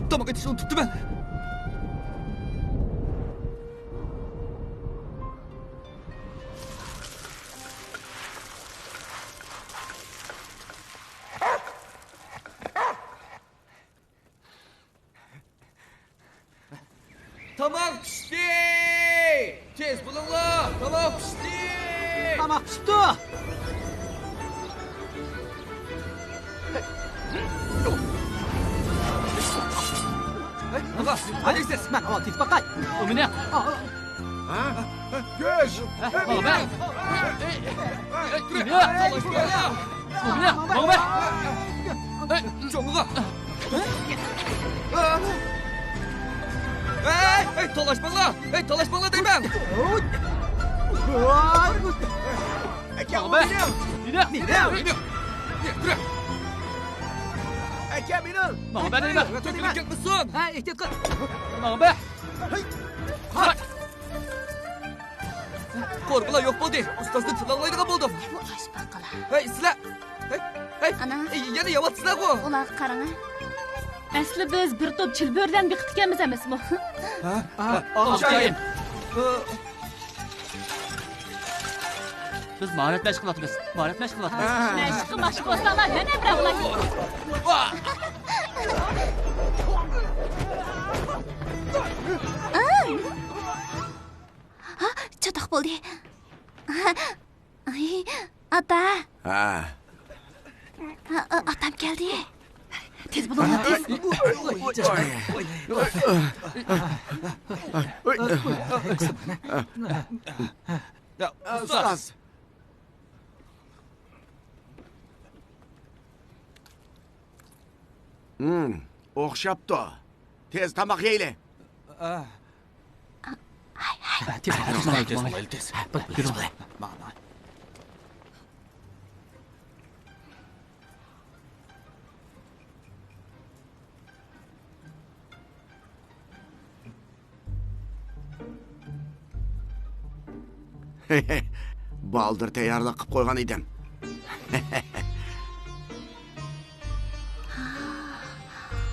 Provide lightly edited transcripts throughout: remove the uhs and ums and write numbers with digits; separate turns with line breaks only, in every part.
Tomoq etishni unutibdiman. Tomoq pishdi! Tez bo'linglar, tomoq pishdi!
Tomoq pishibdi.
Nima? Hadisiz.
Men olib baqay.
U meni.
Ha? Göz.
Mama.
Meni.
Mama.
Çoğuğa. Hey, talaşmanglar. Hey, talaşmanglar deyman.
Aka,
Mama. Meni.
Yürü.
aka meni.
Mama ben deyman.
To'kilib ketmasin.
Ha, ehtiyot qil.
Mama.
Qo'rqlar yo'q bo'ldi. Ustozni tilolmaydigan bo'ldim.
Bu ish baqala.
Hey, sizlar. Hey.
Ana.
Yana yawatsizlar-ku.
Ular qarang.
Asli biz bir top chilbirdan biqitganmiz emasmi?
Ajoyib. Biz mahorat mashq qilyapmiz. Mahorat mashq qilyapmiz.
Mashq bo'lsalar yana bir avlod.
Ha, chatoq bo'ldi. Ay, ota.
Ha.
Otam keldi. Tez bo'linglar, tez.
Ya,
Ustoz. O'xshabdi. Tez tamoq yeyli.
Tez.
Baldır tayyorlab qilib qo'ygan edim.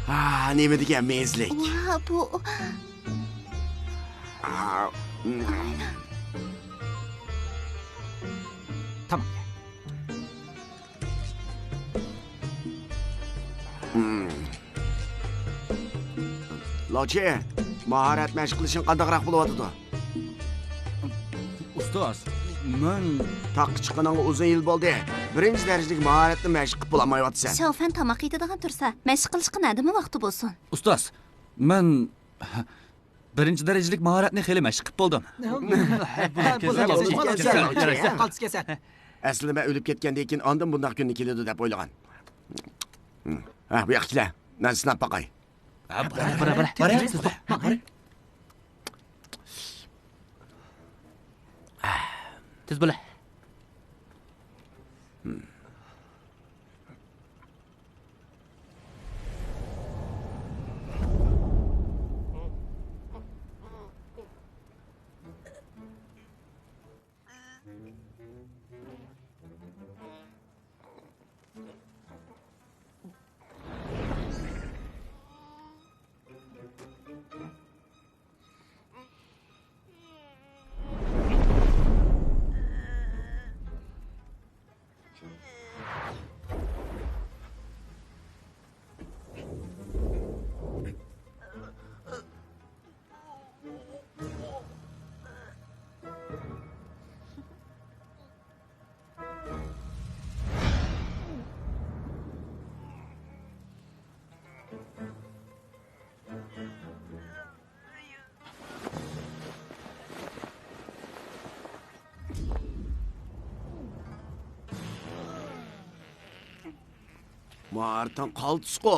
Ha, nima degan mezlik.
Va, bu
Tamam.
Lochi, mahorat mashq qilishing qandaqroq bo'lyapti?
Ustoz, men
Taqqa chiqqaniga uzun yil bo'ldi. Birinchi darajalik mahoratni mashq qilib bo'lmayapsan.
Shavfan tomoq yeydigan tursa, mashq qilishga nima vaqti bo'lsin?
ustoz, men birinchi darajalik mahoratni xeli mashq qilib bo'ldim.
Qaltis kasal.
Aslida men o'lib ketgandan keyin ondan bunday kunni keladi deb o'ylagan. Ha, bu yoqchilar. Men sinab boqay.
Bora. Tez bo'la.
Maharatan qaltisqo.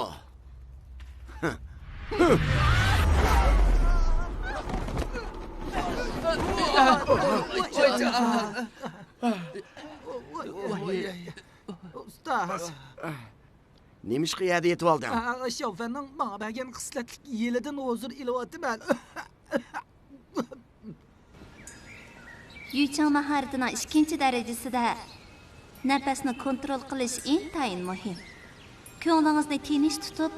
Ustoz.
Nemish qiyada yetib oldim.
Shavfanning menga bergan xislatlik yilidan hozir ilyapman.
Yuychang mahoratining ikkinchi darajasida nafasni kontrol qilish intayin muhim. ko'nglingizni tinch tutib,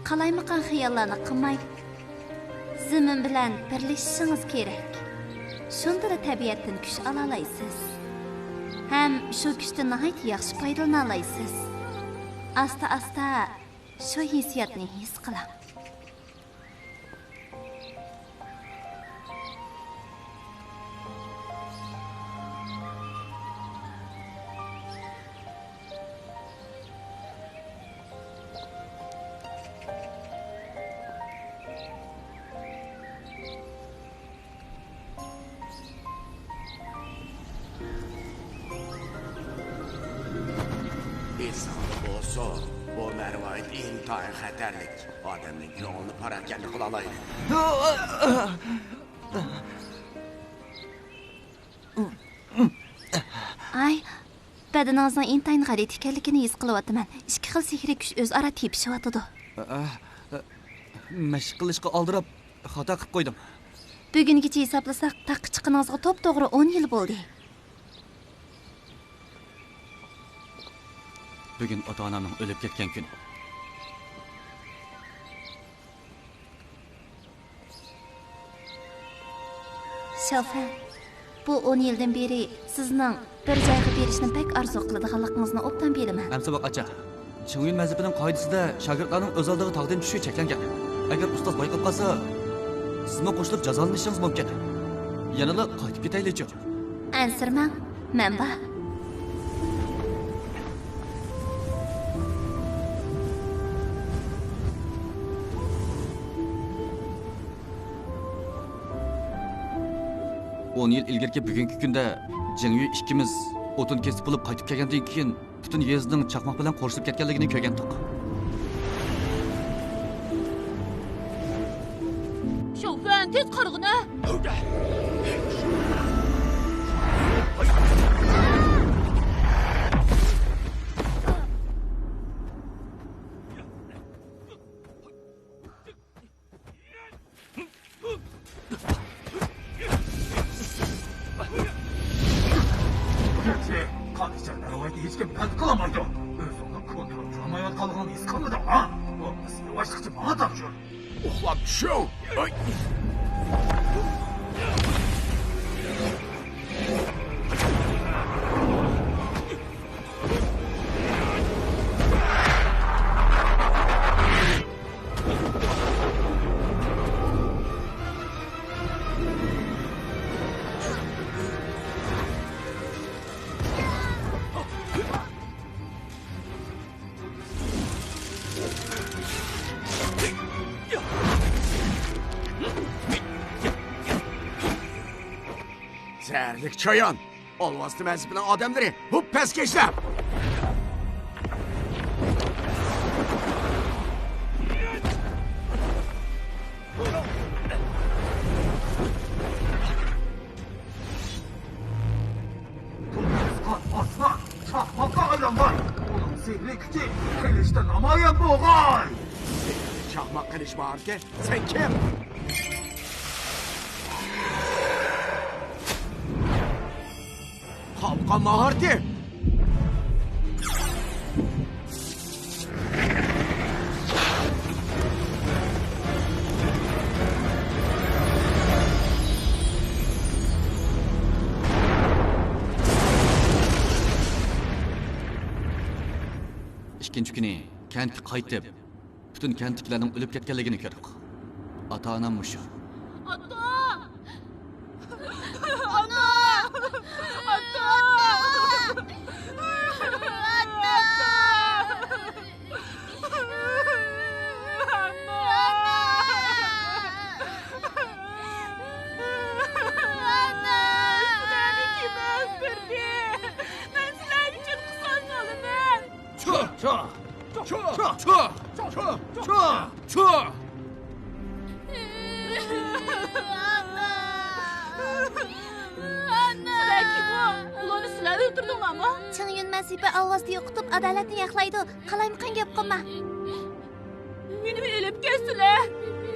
qalaymaqan xiyollarni qilmay, zamin bilan birlashishingiz kerak. Shunda da tabiatdan kuch ola olasiz. Ham shu kuchdan nihoyat yaxshi foydalana olasiz. Asta-asta shu hissiyotni his qiling.
İnsan olsa, bu mervayet intihar xatarlik. Adamın yolunu parakende kılalaydı.
Ay, badaningizning intayin g'arit ekanligini his qilyapman. Ikki xil sehriy kuch o'zaro tepishyotdi.
Mashq qilishga oldirab xato qilib qo'ydim.
Bugungacha hisoblasak, taqqa chiqqaningizga to'p-to'g'ri 10 yil bo'ldi.
Bugun ota-onamning o'lib ketgan kuni.
Şoför, bu 10 yildan beri sizning bir joyga berishni pek arzu qiladiganligingizni obdan bilaman.
Amsa bak acha. Ching'yun mazhabining qoidasida shogirdlarning o'z oldiga taqdim tushishi cheklangan. Agar ustoz bayqab qolsa, sizmi qo'shilib jazolanishingiz mumkin. Yanada qaytib ketaylik-chi.
Ansirmang, men bor.
On yil ilgirki bugungi kunda Jingyu ikkimiz o'tin kesib bo'lib qaytib kelgandan keyin butun yezning chaqmoq bilan qo'rshib ketganligini ko'rgandik.
Şoför, tez qarg'ina.
Kanıcılar hiç kim ben kılamaydı. Özünü kontrol tutamayat kalğan his kalmadı ha. Olması yavaşlıkça bana tapşır.
Ulan şu. Ay. Zərlik çoyan. Olmazdı mensibinin adamları. Bu pes geçler.
Aslan, çakmakta adam var. Onun sihri gücü kılıçta namayan boğay.
Çakmak kılıç bağır ki sen kim? Kapkan maharti.
Ikkinchi kuni kentga qaytib, butun kentliklarning o'lib ketganligini ko'rdik. Ota-onam mushu.
Ata! Ana! Ata!
Ching'yun mazhabi ovozni yo'qotib adolatni yo'qlaydi. Qalaymaqan gap qilma.
Meni o'lib ketdilar.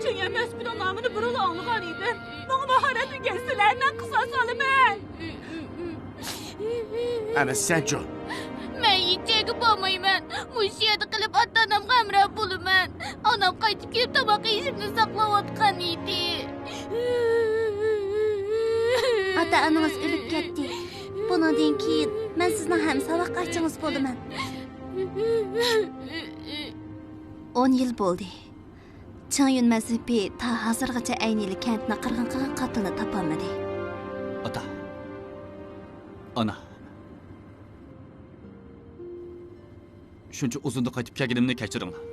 Ching'yun mazhabining nomini burun olgan edim. Menga mahoratni ketdilar, men qisos olaman.
Ama sen şu.
Men yiyecek bo'lmayman. Mush yerda qilib ota-onamga hamroh bo'laman. Onam qaytib kelib tomoq yeyishimni saqlayotgan edi.
Ota-onangiz o'lib ketdi. Bundan keyin men sizning ham saboqchingiz bo'laman. 10 yil bo'ldi. Changyun mazhabi ta hozirgacha aynili kentni qirg'in qilgan qatilni topolmadi.
Ota. Ana. Shuncha uzunda qaytib kelganimni kechiringlar.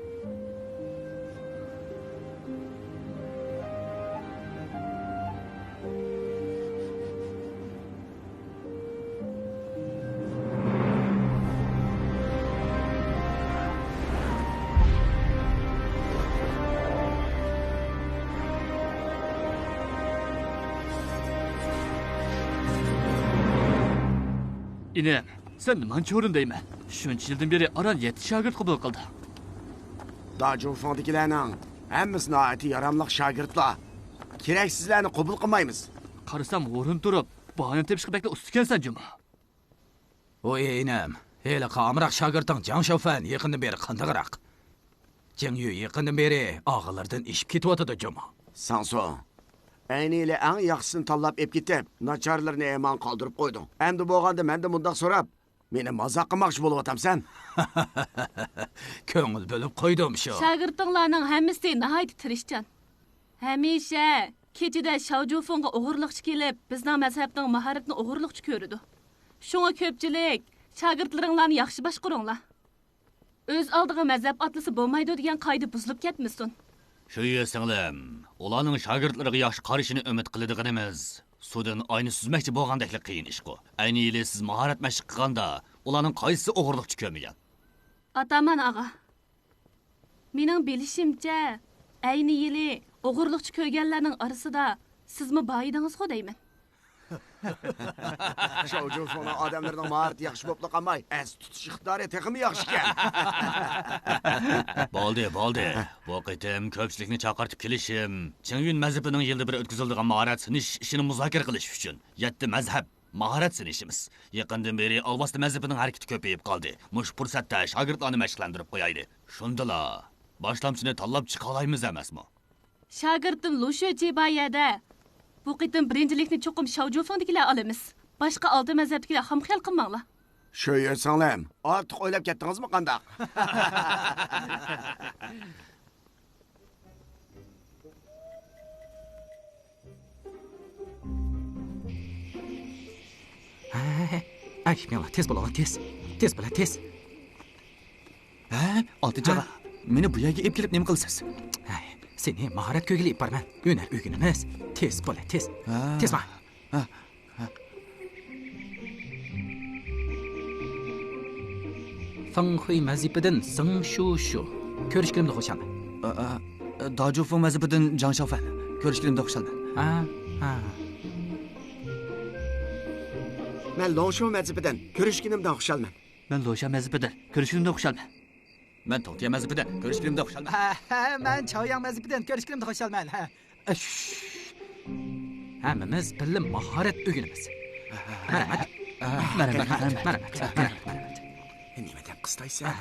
İnem, sen niman cho'rindayman? Shuncha yildan beri aran 7 shogird qabul qildi.
Dajufangdagilarning hammasi noati yaramliq shogirdlar. Keraksizlarni qabul qilmaymiz.
Qarasam o'rin turib, bahona tepishga bekla ustikansan juma.
Oy inam, heli qamroq shogirding Jang Shaofan yaqindan beri qandaqroq. Jangyu yaqindan beri og'alardan ishib ketyotdi juma.
Sanso. Ayniyle en yaxşısını tanlap ep ketib, nacharlarını eman qoldirib qo'yding. Endi bo'lganda menda mundaq so'rab, meni mazaq qilmoqchi bo'lib otamsan.
Ko'ngil bo'lib qo'ydim shu.
Shogirdinglarning hammasi nihoyat tirishchan. Hamisha kechida Shaojufonga o'g'irliqchi kelib, bizning mazhabning mahoratini o'g'irliqchi ko'rdi. Shunga ko'pchilik shogirdlaringlarni yaxshi boshqaringlar. O'z oldiga mazhab atlisi bo'lmaydi degan qoida buzilib ketmasin.
Şöyle singlim, ularning shogirdlariga yaxshi qarashini umid qiladiganimiz. Sudan ayni süzməkçi bo'lgandakli qiyin ish ku. Ayni yili siz mahorat mashq qilganda, ularning qaysi o'g'irlikchi ko'rmagan?
Ataman ağa. Mening bilishimcha, ayni yili o'g'irlikchi ko'rganlarning orasida sizmi bor edingiz-ku deyman.
Shaojufonning odamlarning maharati yaxshi bo'lib qolmay, az tutish iqtidori texmi yaxshi ekan.
Bo'ldi. Bu qitim ko'pchilikni chaqirtib kelishim, Changyun mazhabining yilda bir o'tkaziladigan mahorat sinish ishini muzokara qilish uchun 7 mazhab mahorat sinishimiz. Yaqindan beri Alvasta mazhabining harakati ko'payib qoldi. Mush fursatda shogirdlarni mashqlantirib qo'yaylik. Shundala boshlamchini tanlab chiqa olamiz emasmi?
Shogirdim Lushu Jibayada bu qitim birinchilikni cho'qim Shaojufondagilar olamiz. Boshqa oldi mazhabdagilar ham xiyol qilmanglar.
Shu yersanglar, ortiq o'ylab ketdingizmi qandaq?
Ay, mela, tez bo'l, tez bo'l, tez.
Ha, Oltijaga, meni bu yerga ep kelib nima qilsiz?
Ay, seni mahorat ko'giga ib borman. Hunar o'rganamiz. Tez bo'l, tez. Tez bo'l. Fenghui mazhabidan Sing Shu. Ko'rishganimda xursandman.
Dajufang mazhabidan Jang Shaofan. Ko'rishganimda xursandman.
Ha.
Men Longshu mazhabidan ko'rishganimdan xursandman.
Men Losha mazhabidan ko'rishganimda xursandman. Men Tokyo mazhabidan ko'rishganimda xursandman.
Ha, men Chaoyang mazhabidan ko'rishganimda xursandman.
Hammamiz birga mahorat o'rganamiz. Marhamat.
Nima deb qistaysan?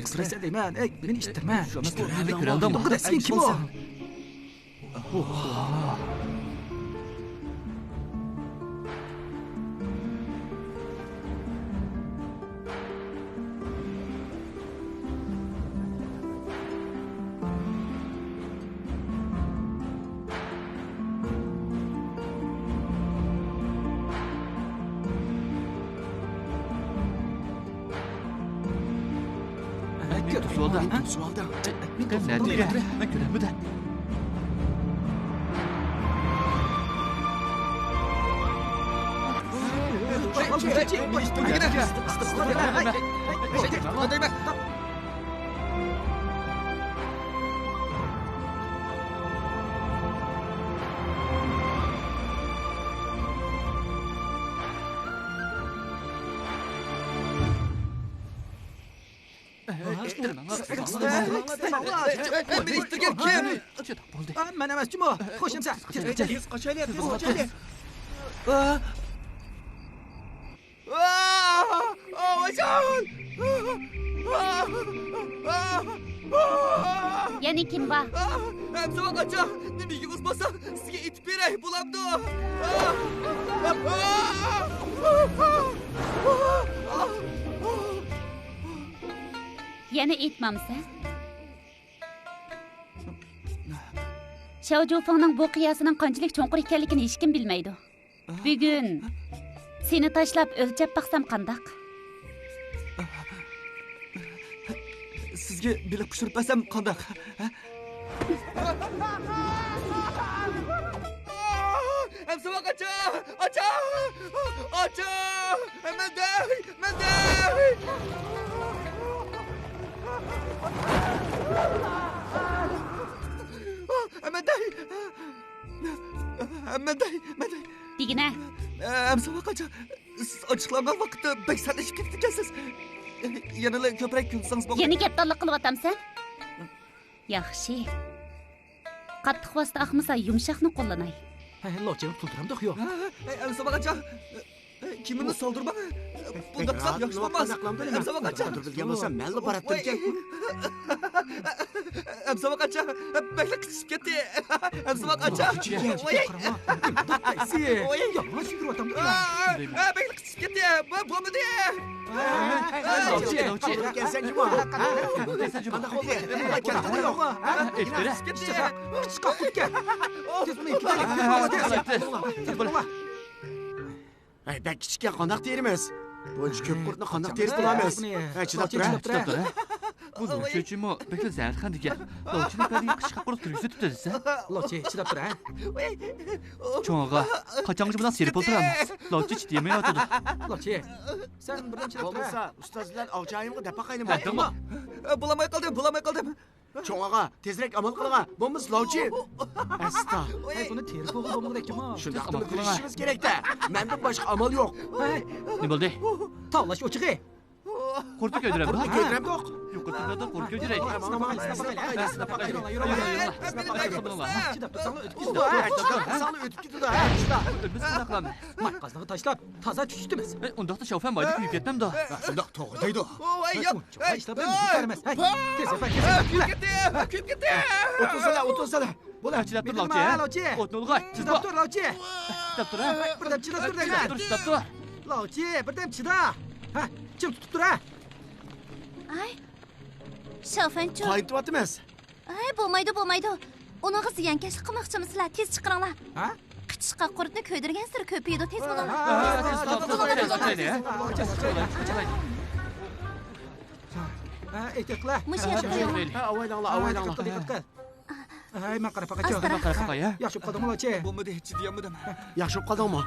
Qisrasa deyman. Ey, meni eshittirma.
Ko'raldim.
Sen kim o?
Sualda.
Sualda.
Ben görevimde.
Beni istirgan kim?
Men emas, Jumo. Qo'shimcha.
Tez qochaylik.
Aa! Voyson!
Yana kim bor?
Hamsoq acha, nimaga o'zmasam sizga aytib beray, bo'lamdi.
Yana aytmamsan? Xiaojufengning bu qiyosining qanchalik cho'nqir ekanligini hech kim bilmaydi. Bugun seni tashlab o'lchab baqsam qandaq?
Sizga bilib pishirib bersam qandaq? Hamsoq acha! Acha! Acha! Menday! Menday!
Digina.
Hamsoq acha, siz ochiqlangan vaqtda bek sanishib ketib ekansiz. Yanala ko'proq kulsangiz bo'ladi.
Yana gapdonlik qilyapsan? Yaxshi. Qattiq vosita axmasa yumshoqni qo'llanay.
Lochani tutultiramdiq yo'q.
Hamsoq acha, kimini soldirma. Bunda qilsam yaxshi bo'lmas. Hamsoq acha,
turtilgan bo'lsa, malli barattirgan.
Hamsoq acha, bekla qichib ketdi. Hamsoq acha.
Qaysi? Yomon yuratam.
Bekla qichib ketdi. Bo'lmadi.
Lochi. Kelsan kim bor? Kelsan kim bor?
Chiqib ketgan.
Ay, bak kichikka qandoq terimiz? Buncha ko'p qurtni qandoq terib bo'lamiz? Chidab tur.
Bu sho'chimi beklar zaharxan degan. Lochini bari qishqa qurib turgizib tutadisa.
Lochi chidab tur, ha?
Cho'ng'a, qachongacha bilan serib o'tiramiz. Lochi chidamay yotadi.
Lochi, sen birdan chidab tur.
Bo'lmasa, ustozlar og'jayimga dapa qaynama.
Bulamay qoldim.
Cho'ng'a, tezroq amal qiling. Bo'lmas Lochi. Asta.
Ay, buni terib o'g'il bo'lmoqdakmi?
Shundaqmi qilishimiz kerak-da. Mendan boshqa amal yo'q.
Nima bo'ldi?
Tavlash o'chig'i.
Qo'rqib ko'ydiram.
Ko'ydiram yo'q.
Yo'qotda qo'rqib ko'ydiray.
Chidab tursan, o'tib
Sani o'tib ketdi-da.
Biz nima qilamiz?
Mayqazlig'i tashlab, toza tushitimiz.
Undaqda shovfan boyda kuyib ketdim-da.
Shundoq to'g'ri deydi.
Ishlab emas. Tez,
Kuyib ketdi.
O'tirsalar.
Bo'lar, chidab tur Lochi.
Lochi.
O'tni ulg'ay.
Chidab tur, Lochi.
Chidab tur.
Birdan chidab tur deyman.
Chidab tur.
Lochi, birdan chida. Ha, kim tutib tur, ha?
Ay. Xiaofenchu.
Qaytyapmiz.
Ay, bo'lmaydi. Uningga ziyonkashlik qilmoqchimisizlar? Tez chiqaringlar.
Ha?
Qichqa qurtni ko'ydirgan sir ko'paydi, tez bo'linglar.
Ha, aytiqlar.
Mush yerda qo'yinglar.
Avaylanglar.
Ay, men qarab faqat yo'q. Yaxshi qadam Lochi.
Bo'lmadi, chidayolmadim.
Yaxshi qoldingmi?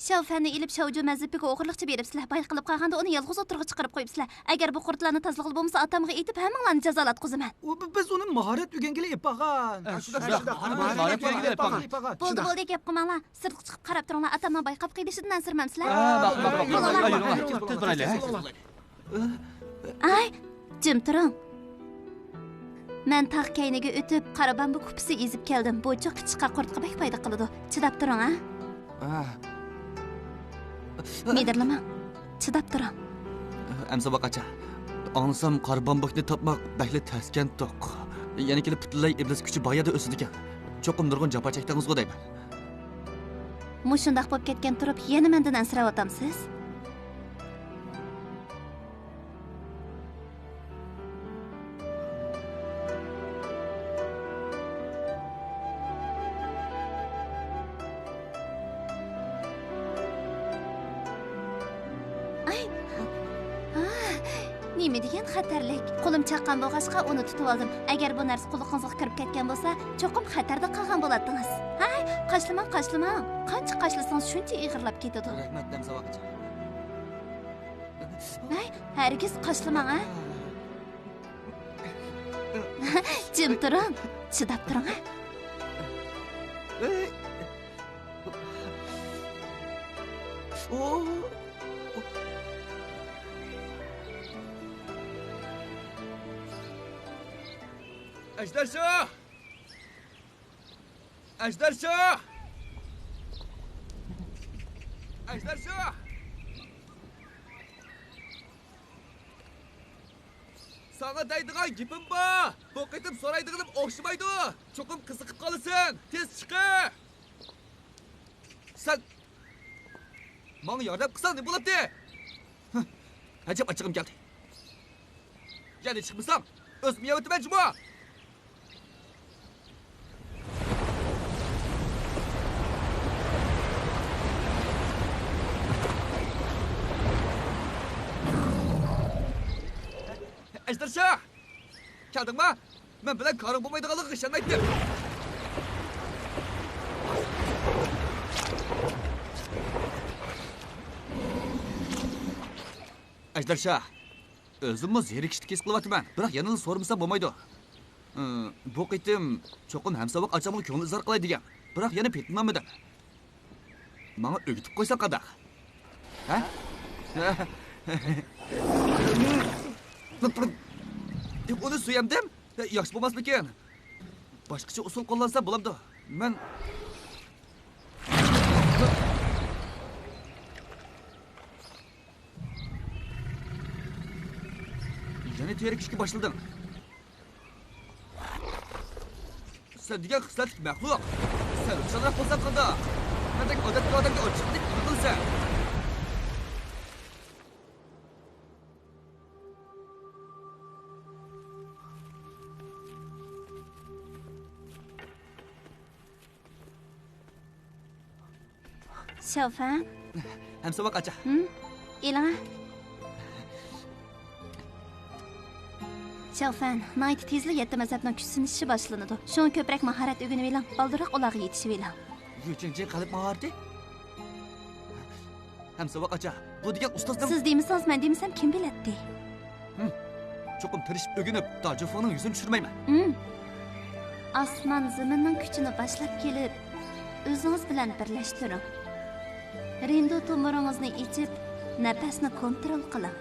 Xiaofenni ilib Xiaoju mazhibiga o'g'irliqcha beribsizlar. Bay qilib qolganda uni yolg'iz o'tirg'i chiqarib qo'yibsizlar. Agar bu qurtlarni tozaligi bo'lmasa, atamga aytib hammanglarni jazolatqizaman.
Biz uni mahorat o'rgangili epag'an.
Bo'ldi, gap qilmanglar. Sirtqa chiqib qarab turinglar. Atamning bayqab qilishidan ansirmamsizlar.
Tez boraylik.
Ay, jim turing. Men taq kayniga o'tib, qora bambu kupisi ezib keldim. Bu chiqqa qurtqa bak foyda qiladi. Chidab turing, ha? Medirlama. Chidab turing.
Hamsoq acha. Аңсам Qarabambokni topmoq bakli taskan to'q. Yana kelib butunlay iblis kuchi boyada o'sidi ekan. Cho'qim nurg'un jafo chekdingiz-ku deyman.
Mushundaq bo'lib ketgan turib, yana mendan ansirab o'tamsiz? Nima degan xatarlik? Qo'lim chaqqan bo'lg'achqa uni tutib oldim. Agar bu narsa qo'lingizga kirib ketgan bo'lsa, cho'qim xatarda qolgan bo'lardingiz. Hay, qashlamang. Qancha qashlasangiz shuncha ig'irlab ketadi.
Rahmat, Hamsoq acha.
Hay, hargiz qashlamang, ha? Jim turing, chidab turing, ha?
Ajdarsho! Sana deydigan gapim bor. Bu qitim so'raydiganim o'xshamaydi. Cho'qim qiziqib qolasan. Tez chiqi. Sen menga yordam qilsang ne bo'ladi? Ajab achig'im keldi. Yana chiqmasam, o'zim yevitaman juma. Ejdershah! Keldingmi? Men bilan ko'ring bo'lmaydiganligiga ishonmaydim. Ejdershah, o'zimni zerikishni kes qilyapman. Biroq yana so'ramasam bo'lmaydi. Bu qitim cho'qim hamsovoq achamga ko'ngil izhor qilay degan. Biroq yana petmanmidim. Menga o'gitib qo'ysan qadaq. Ha? Uni suyamdim. Yaxshi bo'lmasmikan? Boshqacha usul qo'llansa bo'lamdi. Men yana terikishga boshladim. Sen degan xislatli maxluq. Sen uchanroq bo'lsan qandoq? Qanday odatga odamga ochiqlik qilsa?
Xiaofan.
Hamsovoq acha.
Elang. Xiaofan, nayt tezlik yetti mazhabning kuchsinishi boshlanadi. Shunga ko'proq mahorat o'rganib elang, oldinroq ularga yetishib elang.
Uchinchi qalb mahorati? Hamsovoq acha, bu degan ustozdan
Siz deymisiz, men demisam kim biladi?
cho'qim tirishib o'rganib, Tojifoning yuzini tushirmayman.
Osmon zaminning kuchini boshlab kelib, o'zingiz bilan birlashtiring. Rindo tomiringizni ichib, nafasni kontrol qiling.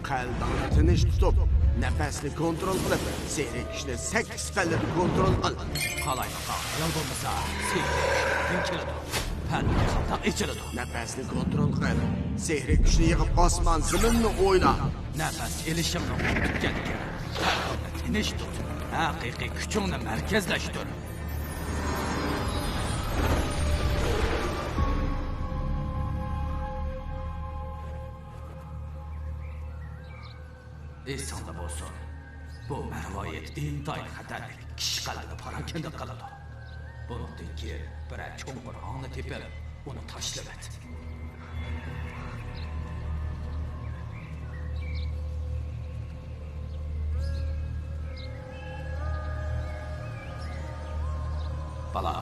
Qalbingni tinish tutib, nafasni kontrol qilib, zerikishni 8 pallada kontrol qil.
Qalayqa, yol bo'lmasa, sen keladi. Pan xata ichiladi.
Nafasni kontrol qil. Zerikishni yig'ib osmon zaminni o'yla.
Nafas elishimni tutgan. Tinish tut. Haqiqiy kuchingni markazlashtir. Esonda bo'lsin. Bu marvoyat intoyin xatarli. Kishi qalbini parakanda qiladi. Bundan keyin bir cho'nqir ongni tepib, uni tashlab et. Bala,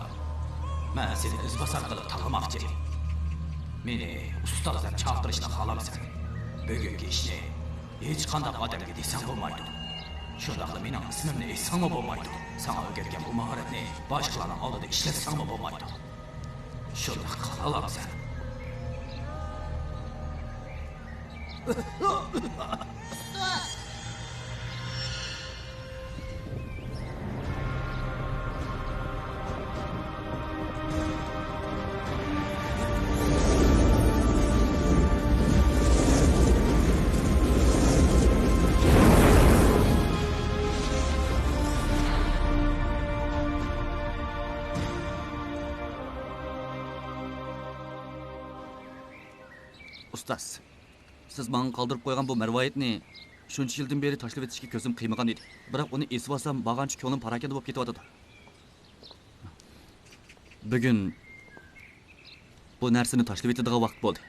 men seni izbosar qilib taqimoqchi. Meni ustozdan chaqirishni xohlamsan. Bugungi ishni hech qanday odamga desam bo'lmaydi. Shundaqla mening ismimni aytsam bo'lmaydi. Sana o'rgatgan bu mahoratni boshqalarning oldida ishlatsam bo'lmaydi. Shundaq qila olamsan.
Ustoz, siz menga qoldirib qo'ygan bu marvoyatni shuncha yildan beri tashlab etishga ko'zim qiymagan edi. Biroq uni esib olsam, bag'ancha ko'nglim parakanda bo'lib ketyotdi. Bugun bu narsani tashlab etadigan vaqt bo'ldi.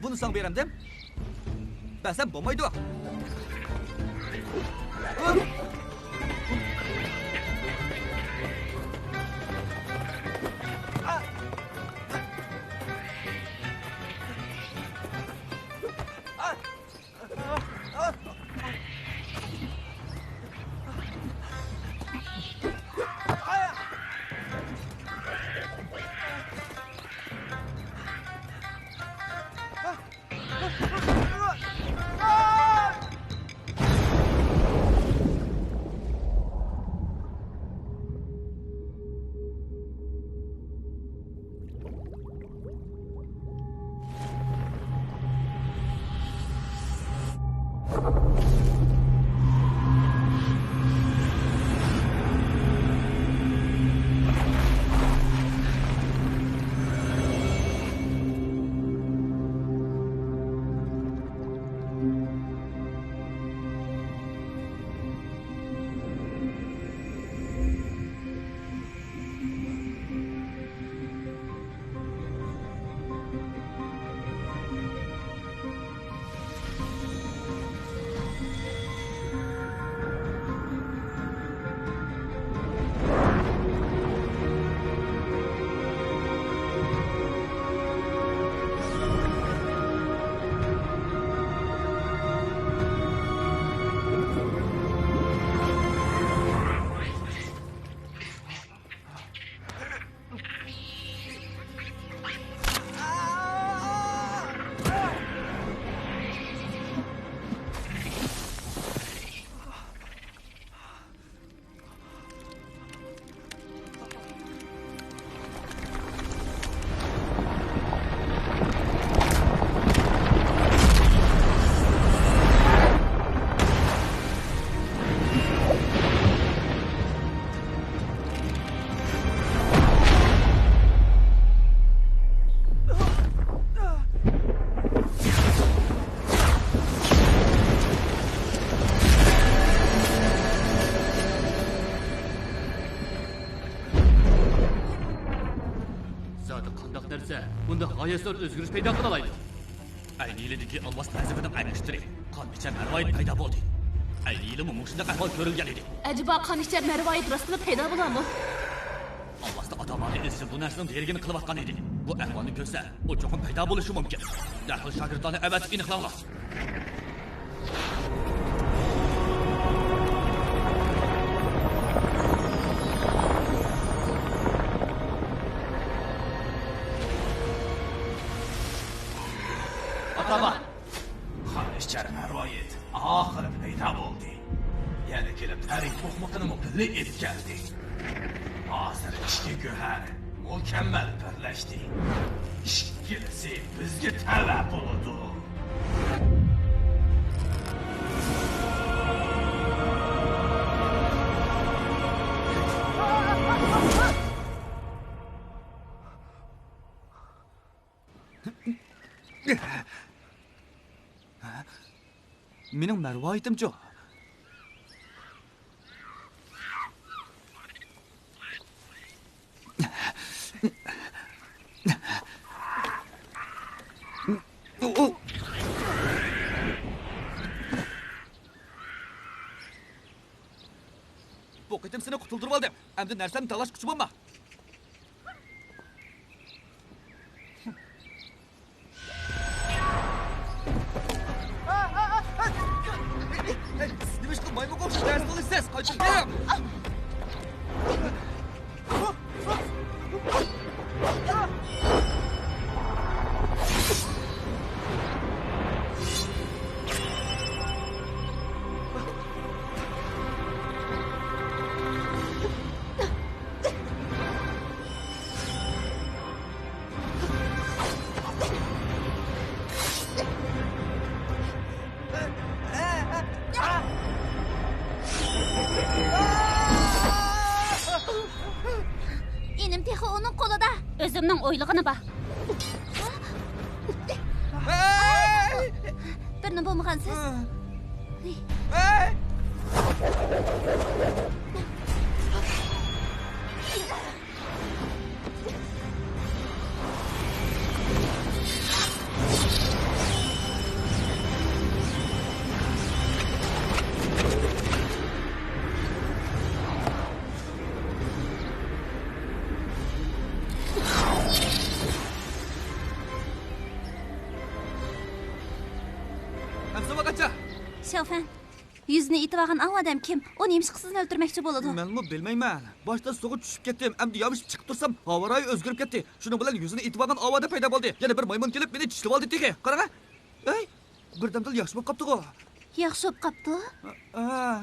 Buni sen beramdim. Bəsən bo'lmaydi.
bunda g'oyaslar o'zgarish paydo qila oladi.
Ayni yilidagi olmos mazhabining aynishtiri qon ichar marvoyit paydo bo'ldi. Ayni yilimi mushunda ahvol ko'rilgan edi.
Acaba qon ichar marvoyit rostida paydo bo'ladimi?
Olmosda odamlarni izchi bu narsani bergini qilayotgan edi. Bu ahvolni ko'rsa, u cho'qim paydo bo'lishi mumkin. Darhol shogirdlarni avatib aniqlanglar.
Xanishchar marvoyit oxiri paydo bo'ldi. Yana kelib tarik to'qmoqini muqilli etgandi. Hozir ishga go'har mukammal birlashdi. Ishkilisi bizga talab bo'ldi.
Mening marvoyitim-chu. Bu qitim seni qutuldirib oldim. Endi narsani talash kuchi bo'lma. Nima ish qilib maymun qo'shib dars qilasiz? Qaytardim.
Enim texi onun qo'lida. O'zimning o'ylig'ini bor. Birni bo'lmagansiz.
Hamsa vaqtcha.
Şofan, yüzünü itibagan av adam kim? O neymiş kızını öldürmekçi boludu?
Menmi bilmayman. Boshda suvga tushib ketdim. Endi yovishib chiqib tursam, havorayi o'zgarib ketdi. Shuning bilan yuzini itibog'an ovada paydo bo'ldi. Yana bir maymun kelib meni tishlab oldi tegi. Qarang. Ey, birdamdil yaxshi bo'lib qopdi-ku.
Yaxshi bo'lib qapti.
Ha.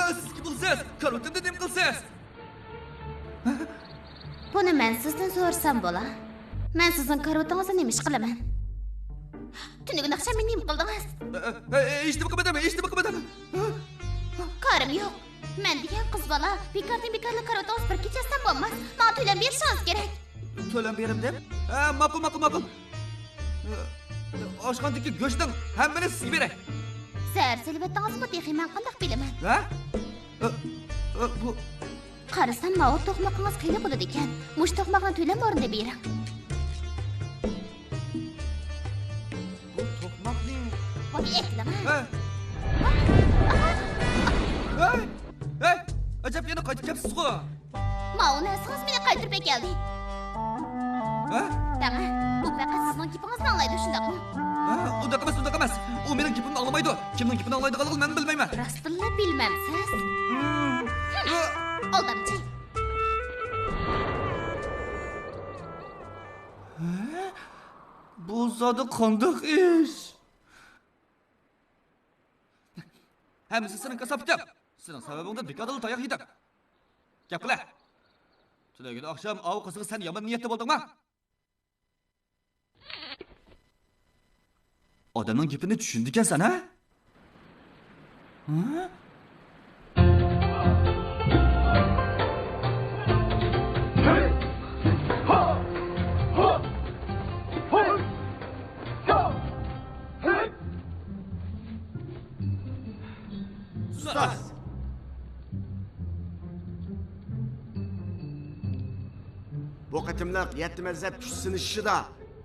Siz kim qilsiz? Karotimda nima qilsiz?
Buni men sizdan so'rasam bo'la. Men sizning karotingizni nima ish qilaman? Tuniga naqsha men nima qildingiz?
Eshitib qilmadim.
Karim yo'q. Men degan qiz bola bekarli karotingiz bir kechasidan bo'lmas. Men to'lab berishingiz kerak.
To'lab berim deb? Ma'qul. Oshxonadagi go'shtning hammani sizga beray.
Zar silvatingiz bu texi men qanday bilaman?
Ha? Bu
Qarasam, ma'qul to'qmoqingiz qiyin bo'ladi ekan. Mush to'qmoqni to'lam o'rnida bering.
to'qmoqning
Voy, eklama.
Hey! Ajab yana qaytib kelibsiz-ku.
Ma'qul siz meni qaytirib kelding.
Ha?
Tamam. Bu faqat sizning gapingizni anglaydi, shundaqmi?
Undaq emas. U mening gapimni anglamaydi. Kimning gapini anglaydiganligini men bilmayman.
Rostilla bilmamsiz. Aldamchi.
Bu zodi qandoq ish? Hammasi sening kasofting. Sening sababingdan bekadil tayoq yedim. Gap qila. Tulagan oqshom ov qiziga sen yomon niyatda bo'ldingmi? Odamning gapini tushundi ekansan, ha?
Ustoz. Bu qitimliq 7 mazhab kuch sinishida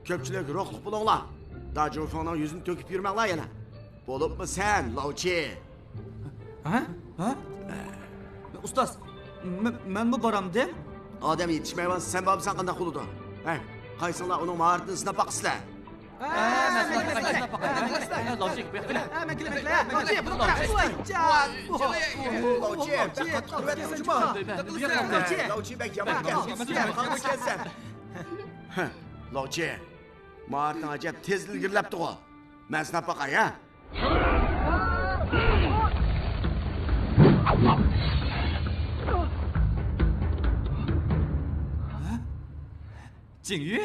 ko'pchilik ruhliq bo'linglar. Dajofonning yuzini to'kib yurmanglar yana. Bo'libmi sen, Lovchi?
Ha? Ustoz, men bu boramdim.
Odam yetishmayman, sen bo'lsan qanday qiludi? Hey, qaysinglar uning mahoratini sinab boqsizlar? Lovchi, mahorating ajab tez ilgirlabdi-ku. Men sinab boqay, ha?
Jingyu?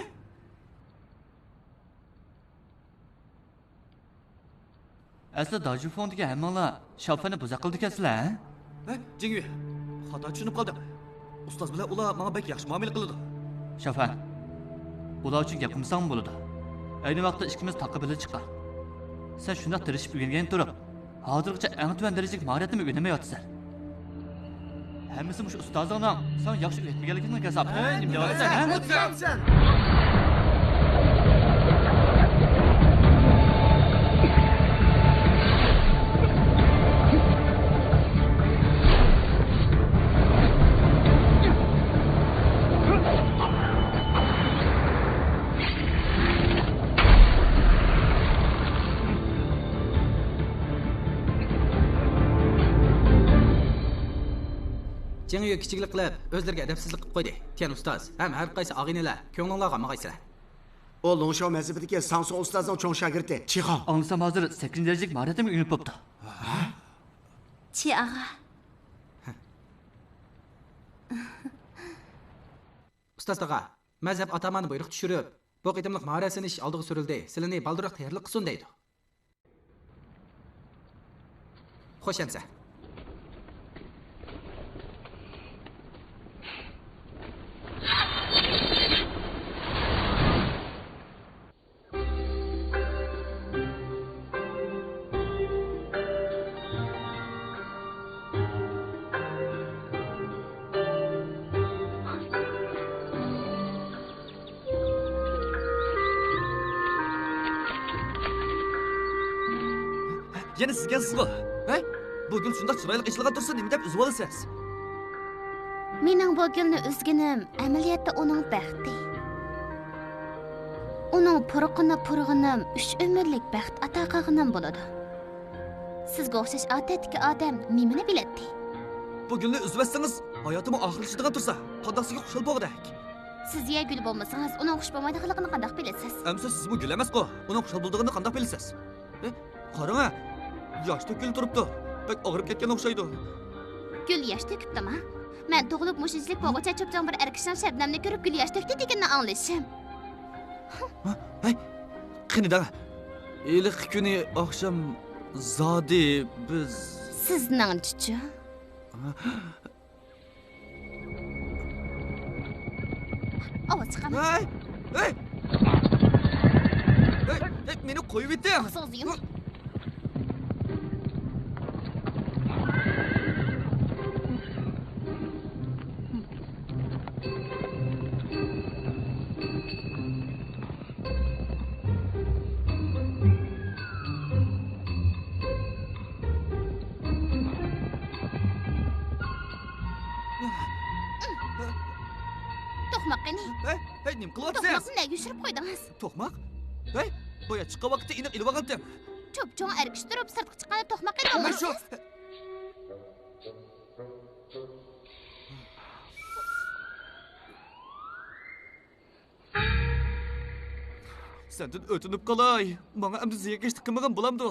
Asli Dajufondagi hammanglar Shofani buza qildi ekansilar, ha?
Jingyu, xato tushunib qoldim. Ustoz bilan ular menga bek yaxshi muomala qiladi.
Shafan, ular uchun gap qilmasang bo'ladi. Ayni vaqtda ikkimiz taqqa bilan chiqqan. Sen shundoq tirishib o'rgangan turib, hozirgacha eng tuvan darajalik mahoratni o'rganmayapsan. Hammasi mush ustozingning sen yaxshi o'rgatmaganligini kasab. Nima deyapsan?
Cengyu kichiklik qilib, o'zlariga adabsizlik qilib qo'ydi. Tiyan ustoz, ham har qaysi og'inilar, ko'nglinglarga maqaysizlar.
O Longshao mazhabidagi Samson ustozning cho'ng shogirdi Chixo.
Anglasam hozir 8 darajalik mahoratni o'rganib bo'pti.
Chi ag'a.
Ustoz tog'a, mazhab atamani buyruq tushirib, bu qitimliq mahoratini ish oldiga surildi. Sizlarni baldurroq tayyorlik qilsin deydi. Xo'sh amsa.
Yana sizgansiz-ku. Hey, bu gul shundoq chiroyli ishilgan tursa, nima deb uzib olasiz?
Mening bu gulni o'zginim amaliyotda uning baxti. Uning purg'inim 3 umrlik baxt ato qilganim bo'ladi. Sizga o'xshash odatdagi odam nimani biladi?
Bu gulni uzib etsangiz, hayotim oxirlashadigan tursa, qandaqsiga xushal bo'lg'dak.
Siz ya gul bo'lmasangiz, uning xush bo'lmaydiganligini qanday bilasiz?
Amsa siz bu gul emas-ku. Uning xushal bo'lganini qanday bilasiz? Qarang, yosh to'kilib turibdi. Bak og'rib ketgan o'xshaydi.
Gul yosh to'kibdimi? Men tug'ilib mushizlik bo'g'icha cho'pchon bir erkishdan shabnamni ko'rib gul yosh to'kdi deganini anglashim.
Hey, qanida? Iliq kuni oqshom zodi biz
Sizning chuchu. Ovoz chiqaman.
Hey! Hey, meni qo'yib eting.
So'zim. To'qmoq qani?
Hey, nima qilyapsiz?
To'qmoqni nega yushirib qo'ydingiz?
To'qmoq? Hey, boya chiqqan vaqtda iniq ilib olgandim.
Cho'pchon erkish turib sirtqa chiqqanda to'qmoq qani
Mana shu. Sendan o'tinib qolay. Menga endi ziyagashlik qilmagan bo'lamdi.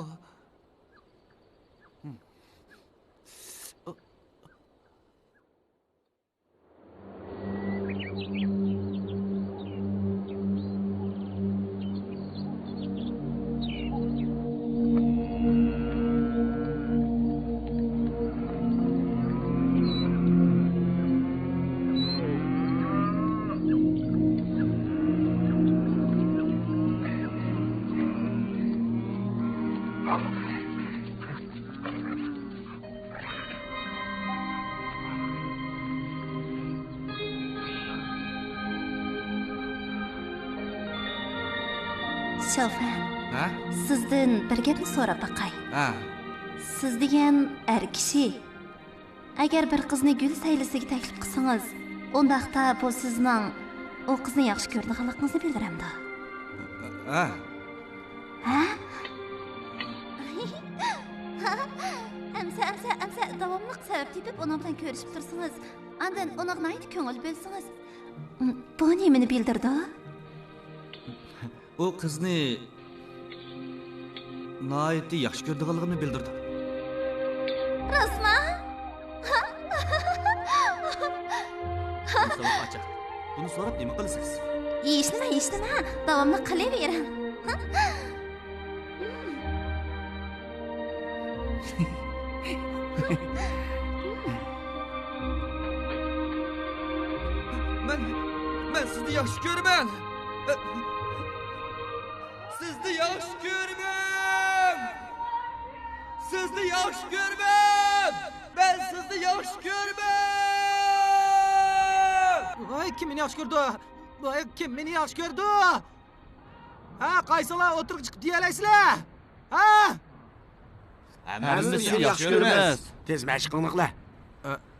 Shofan,
Ha?
sizdan bir gapni so'rab baqay.
Ha.
Siz degan er kishi agar bir qizni gul saylisiga taklif qilsangiz, undaqda bu sizning o qizni yaxshi ko'radiganligingizni bildiramdi.
Ha.
Ha? Amsa davomli sabab tepib uning bilan ko'rishib tursangiz, andan uning nayt ko'ngil bo'lsangiz, bu nimani bildirdi?
O qizni naytni yaxshi ko'radiganligimni bildirdi.
Rasma?
So'rab acha. Buni so'rab nima qilasiz?
Eshitma, davomli qilavering.
Ben sizni yaxshi ko'raman. Sizni yaxshi ko'raman. Sizni yaxshi ko'raman. Ben sizni yaxshi ko'raman.
Voy, kim meni yaxshi ko'rdi? Voy, kim meni yaxshi ko'rdi? Ha, qaysinglar o'tirib chiqib deyalaysizlar? Ha?
Hammamiz
Sizni
seni yaxshi ko'ramiz.
Tez mashqingni qila.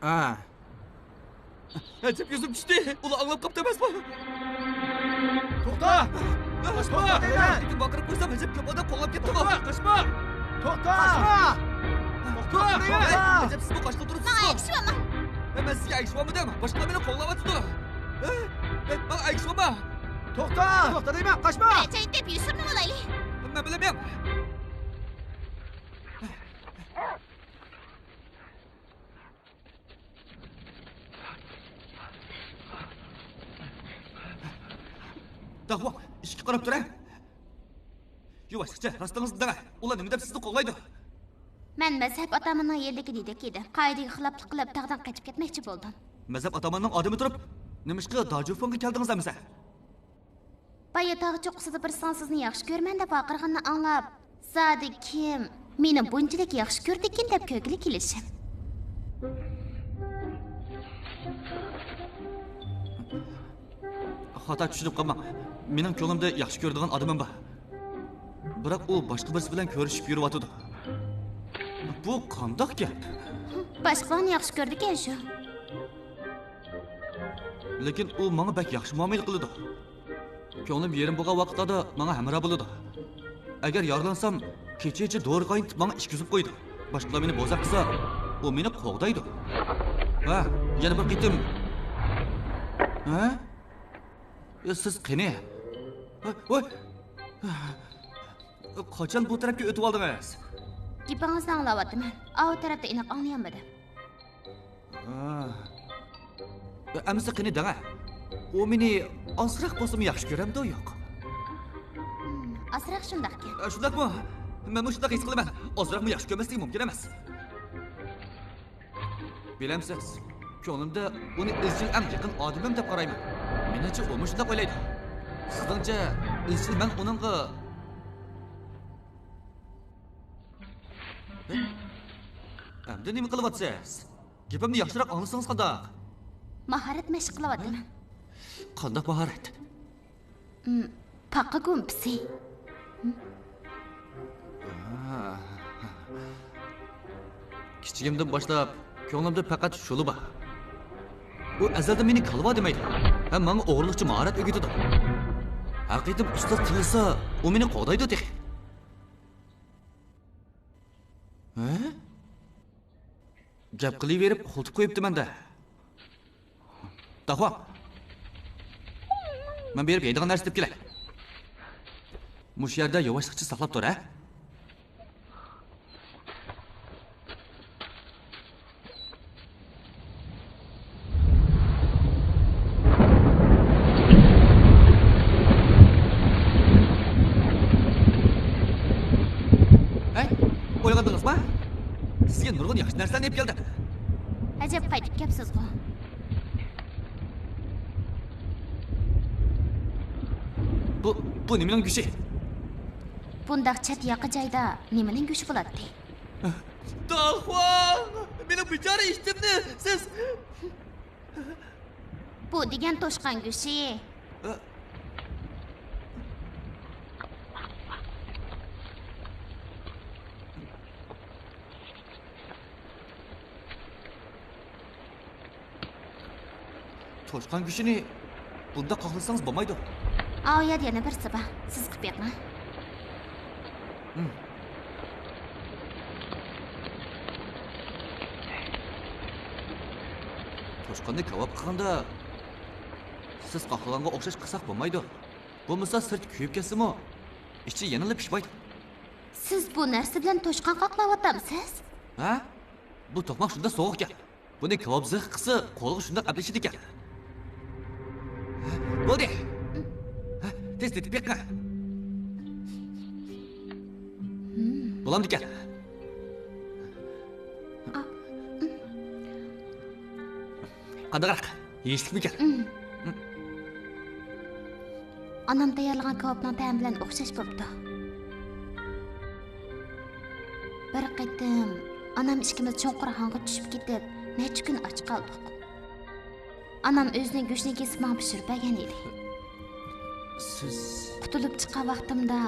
Ha.
Acaba yüzüm düştü. Ula anlap kaptı emasmi? To'xta! Qaçma! Lekin baqirib qo'ysam ajab ko'p odam qo'llab ketdi. Qaçma!
To'xta!
To'xta! Ajab siz bu qaçqa turibsiz.
Menga aytishmayman.
Men sizga aytishmadim. Boshqalar meni qo'llayapti. Men aytishmayman.
To'xta! To'xta deyman, qaçma!
Qanchalik deb yursin olaylik.
Men bilmayman. Dahvo, ishga qarab turing. Yuvashqcha, rostingizni dang. Ular nima deb sizni qo'llaydi?
Men mazhab otamning yerligi dedik edi. Qoidaga xiloflik qilib tog'dan qochib ketmoqchi bo'ldim.
Mazhab atamanning odami turib, nimishqa Dajufonga keldingiz amsa?
Baya tog' cho'qqisida bir son sizni yaxshi ko'rman deb baqirganini anglab, zodi kim meni bunchalik yaxshi ko'rdi ekan deb ko'ngli kelishim.
Xato tushunib qolmang. Mening ko'nglimda yaxshi ko'radigan odamim bor. Biroq u boshqa birisi bilan ko'rishib yuryapti. Bu qandoq gap?
Boshqani yaxshi ko'rdi ekan shu.
Lekin u menga bak yaxshi muomala qiladi. Ko'nglim yerim bo'lgan vaqtda menga hamroh bo'ladi. Agar yorlansam, kecha-kecha dori qaynitib menga ishkizib qo'ydi. Boshqalar meni bozor qilsa, u meni qo'g'daydi. Ha, yana bir qitim. Ha? Siz qani? Voy. Qachon bu tarafga o'tib oldingiz?
Gapingizni anglayapman. O tarafda aniq anglayolmadim.
Amsa qani dang. U meni ozroq bo'lsa yaxshi ko'ramdi yo'q?
Ozroq shundaqki.
Shundaqmi? Men shunday his qilaman. Ozroqmi yaxshi ko'rmaslik mumkin emas. Bilamsiz, ko'nglimda uni izchil eng yaqin odamim deb qarayman. Menimcha u shunday o'ylaydi. Sizningcha izchil men uningga Endi nima qilyapsiz? Gapimni yaxshiroq anglasangiz qandoq?
Mahorat mashq qilyapman.
Qandoq mahorat?
Paqa gumpisi.
Kichigimdan boshlab ko'nglimda faqat shuli bor. U azalda meni qalva demaydi. Ham menga o'g'irlikchi mahorat o'rgatadi. Haqiqatan ustoz tilisa, u meni qo'daydi deh. Ha? Gap qilaverib qo'ltib qo'yibdi menda. Dahvo. Men berib yeydigan narsa deb kelay. Mush yerda yavaşlıkça saqlab tur, ha? Hey, o'yladingizmi? Sizga nurg'un yaxshi narsani olib keldim.
Ajab qaytib kelibsiz ku.
Bu nimaning go'shi?
Bundaq chat yoqi joyda nimaning go'shi bo'ladi?
Dahvo! Meni bichora eshitdimni. Siz
Bu degan to'shqan go'shi.
Toshqan go'shini bunda qoqlasangiz bo'lmaydi.
Oyat yana bir sabah. Siz qilib berma.
Toshqanni kavob qilganda siz qoqlaganga o'xshash qilsak bo'lmaydi. Bo'lmasa sirt kuyib ketsa-mu, ichi yanada pishmaydi.
Siz bu narsa bilan to'shqan qoqlayapsiz?
Ha? Bu to'qmoq shunda sovuq ekan. Buni kavob zih qilsa, qo'lga shunda qablashidi ekan. Bo'ldi. Tez tetib yiqqan. Bo'lamdi ekan. Qandaqroq? Yeyishlikmi ekan?
Anam tayyorlagan kebabning ta'mi bilan o'xshash bo'pti. Bir qitim anam ikkimiz cho'nqur hangga tushib ketib, necha kun och qoldik. Anam o'zining go'shtini kesib menga pishirib bergan edi.
Siz
Qutulib chiqqan vaqtimda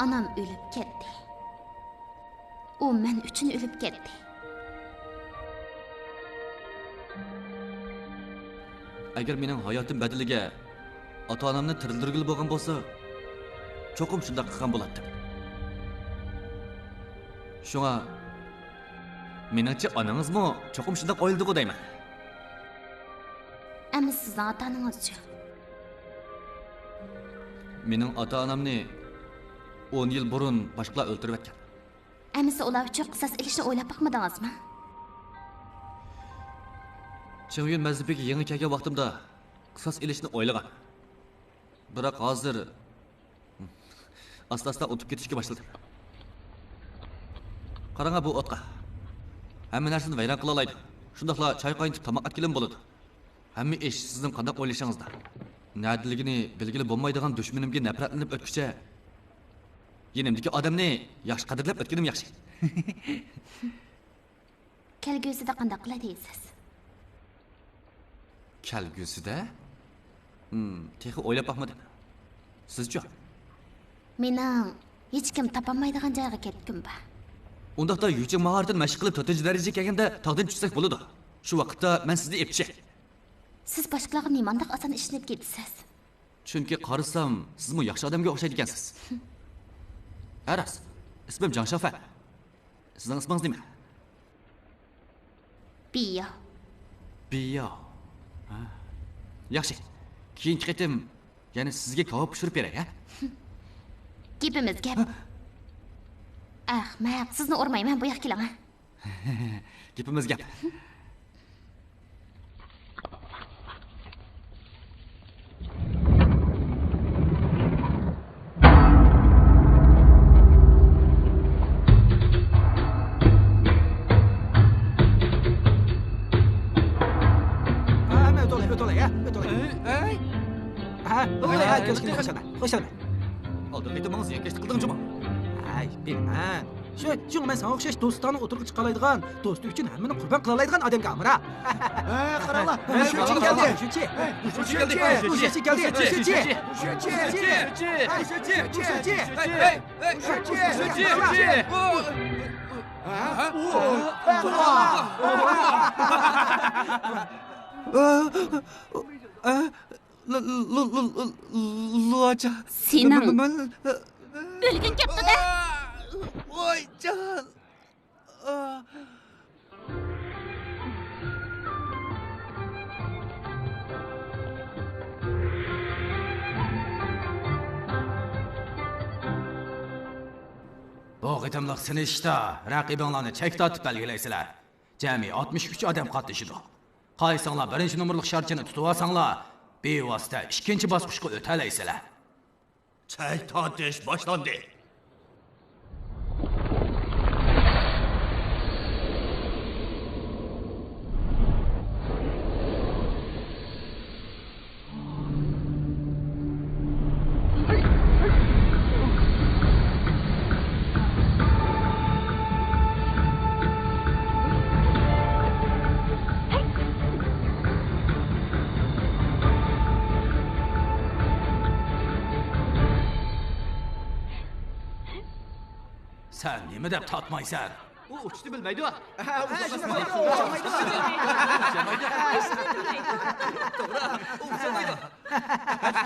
anam o'lib ketdi. U men uchun o'lib ketdi.
Agar mening hayotim badaliga ota-onamni tirildirgil bo'lgan bo'lsa, cho'qim shunday qilgan bo'lardim. Shunga meningcha onangizmi cho'qim shunday qo'yildi-ku deyman.
Ammo sizning ota-onangiz-chi?
Mening ota-onamni 10 yil burun boshqalar o'ldirib ketgan.
Ammo ular uchun qisas ilishni o'ylab boqmadingizmi?
Ching'yun mazhabiga yangi kelgan vaqtimda qisas ilishni o'ylagan. Biroq hozir asta-asta o'tib ketishga boshladim. Qarang bu o'tqa. Hamma narsani vayron qila oladi. Shundaqla choy qaynatib tomoq atkilim bo'ladi. Hamma ish sizning qanday o'ylashingizda. Nadiligini belgili bo'lmaydigan dushmanimga nafratlanib o'tkicha, yenimdagi odamni yaxshi qadrlab o'tganim yaxshi.
Kelgusida qanday qiladingiz?
Kelgusida? Texi o'ylab boqmadim. Sizchi?
Mening hech kim topolmaydigan joyga ketdim ba.
Undaqda yuching mahoratini mashq qilib 4-chi darajaga kelganda tog'dan tushsak bo'ladi. Shu vaqtda men sizni epchi.
Siz boshqalarga nimandaq oson ishinib ketasiz?
Chunki qarasam, sizmi yaxshi odamga o'xshaydi ekansiz. Aras, ismim Janshafa. Sizning ismingiz nima?
Biyo.
Biyo. Yaxshi. Keyingi qitim yana sizga kavob pishirib beray, ha?
Gapimiz gap. Ahmaq, sizni urmayman, bu yoqqa keling, ha?
Gapimiz gap. Oldin aytmoqsiz, yakashlik qildingmi?
Ay, bilmem. Şu men sana o'xshash do'stlarni o'tirib chiqalaydigan, do'sti uchun hammani qurbon qila oladigan odamga amra.
Qaranglar.
Shuchi keldi. Shuchi keldi. Shuchi keldi.
Locha.
Sening o'lgin ketdi-da.
Voy jon.
Bu qitimliq sinishda raqibinglarni chek tortib belgilaysizlar. Jami 63 odam qatnashidi. Qaysinglar birinchi nomerlik shartchini tutib olsanglar, bevosita ikkinchi bosqichga o'talaysizlar.
Çay tortish boshlandi.
Sen nima deb tatmaysan?
U uchishni bilmaydi.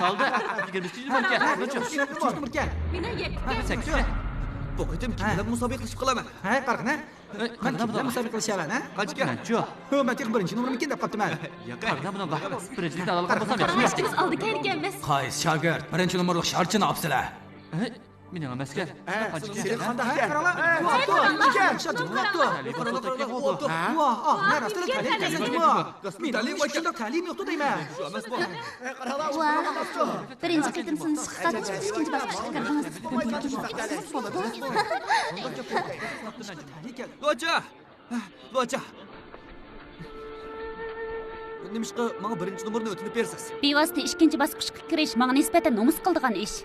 Qoldi.
23-ga.
Meni yetib
Bu qitim kimlar musobaqa qilib qolaman?
Ha, qarqina. Men kimlar musobaqa qilishaman, ha?
Qancha?
Men tek birinchi nomerim ekan deb qoptiman.
Qanday buni baqib, birinchilikni olgan bo'lsam
Qarashimiz oldiga ekanmiz.
Qays shogird birinchi nomerlik shartchini olibsizlar.
Mening emasga.
Senin qanday ekan?
Qaranglar. Ta'lim yo'qdi deyman.
Birinchi qitim sizni chiqarib, ikkinchi bosqichga kirdingiz.
Locha! Locha! Nima ishqa menga birinchi nomerni o'tinib bersiz?
Bevosita ikkinchi bosqichga kirish menga nisbatan nomus qildigan ish.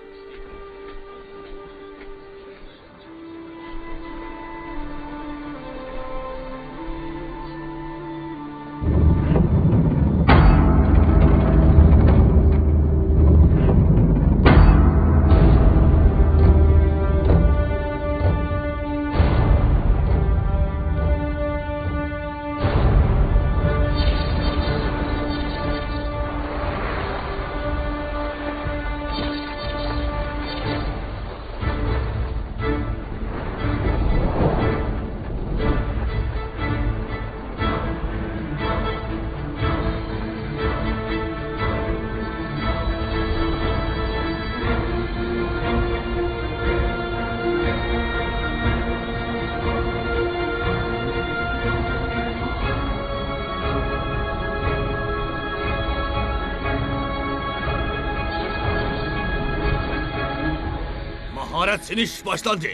Maharat sinish boshlandi.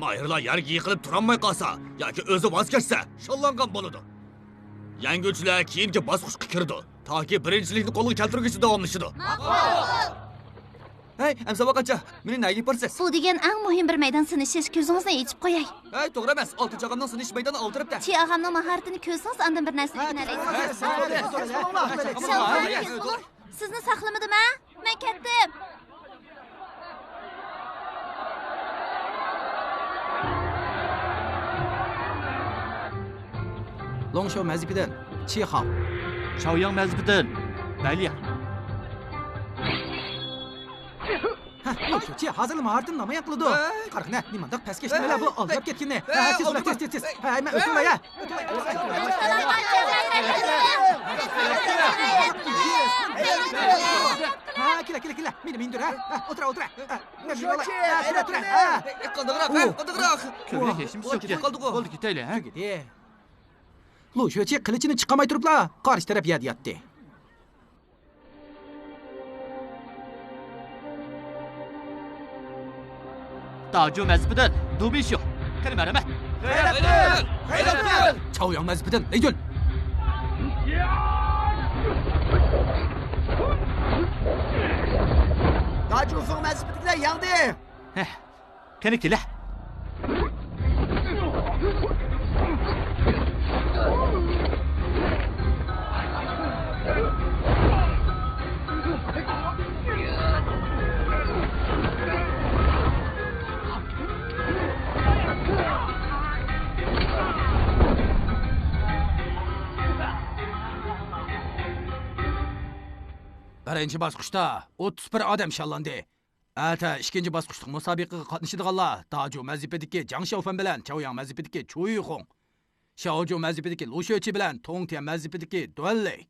Mahirlar yerga yiqilib turolmay qolsa yoki o'zi voz kechsa, shollangan bo'ladi. Yangichilar keyingi bosqichga kirdi. Toki birinchilikni qo'lga keltirguncha davomlashadi.
Hey, Hamsavoq acha, meni nega yaparsiz?
Bu degan eng muhim bir maydon sinishish, ko'zingizni yechib qo'yay.
Hey, to'g'ri emas. 6-og'amning sinish maydoni o'ltiribdi.
Chi og'amning mahoratini ko'rsangiz, andan bir narsa o'rganasiz. Sizni saqlamadim-a? Men ketdim.
Longshow mazibidan Chi Hao.
Chaoyang mazbidan Baliya.
Longshow Chi hozir mahoratini namoyon qiladi. Qarqna, nimandaq pastga ishlaylar bu oldirib ketganni. Tez bo'la, tez. Hay, men o'tmay ya. Kela. Meni mindir, ha. O'tira. Tur.
Qandoqroq.
Ko'ngil hechimiz yo'q. Bo'ldi, ketaylik, ha?
Longshow Chi qilichini chiqamay turiblar. Qarshi taraf yadi.
Dajo mazbidan Dubisho. Qani maramat.
Chaoyang mazibidan Leydun.
Dacu ufuk mezbitler yandı.
Qani kela.
Birinchi bosqichda 31 odam shallondi. Ata ikkinchi bosqichda musobaqaga qatnashadiganlar Dajo mazibidagi Jang Shaofan bilan Chaoyang mazibidagi Chu Yuxong, Xiaoju mazibidagi Lu Shuoqi bilan Tongtian mazibidagi Duan Lei.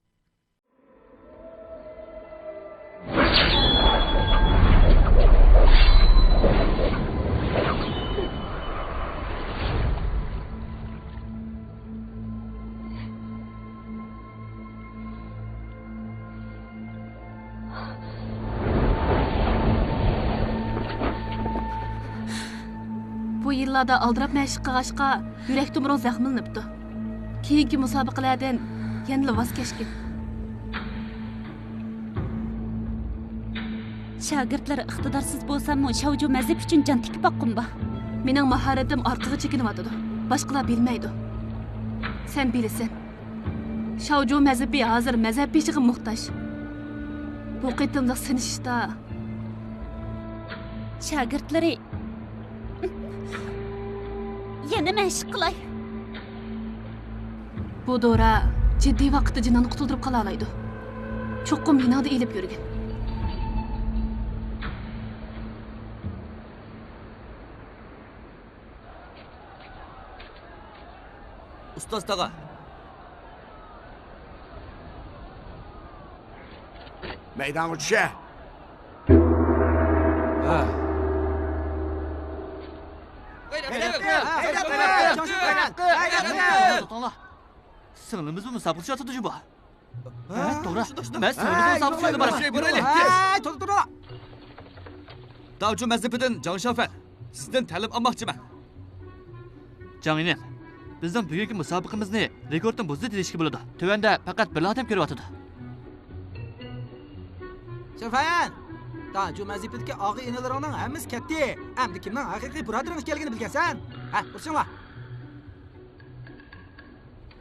Bu yillarda aldirab mashq qilg'ashqa yurak tomiring zaxmlanibdi. Keyingi musobaqalardan yana voz kechgin.
Shogirdlar iqtidorsiz bo'lsa-mu, Shaoju mazib uchun jon tikib boqqimba.
Mening mahoratim orqaga chekinyotdi. Boshqalar bilmaydi. Sen bilasan. Shaoju mazhabi hozir mazhab peshiga muhtoj. Bu qitimliq sinishda
shogirdlari yana mashq qilay.
Bu dora jiddiy vaqtda jinni qutuldirib qola oladi. Cho'qqim binoda elib yurgan.
Ustoz tog'a.
Meydan uçuşa.
Sınırımız mı sapık çatıdıcı bu? Doğru. Ben sınırımızın sapık çatıdı bana.
Dur.
Davcu mazhabidan Jang Shaofan. Sizdan talab olmoqchiman.
Canım, Bizning bugungi musobaqamizni rekorddan buzdi deyishga bo'ladi. Tövanda faqat bir odam ko'ryapti.
Şofan! Taju mazipidagi og'i enalarning hammasi ketdi. Endi kimning haqiqiy birodaring ekanligini bilgansan? Ha, tursinlar.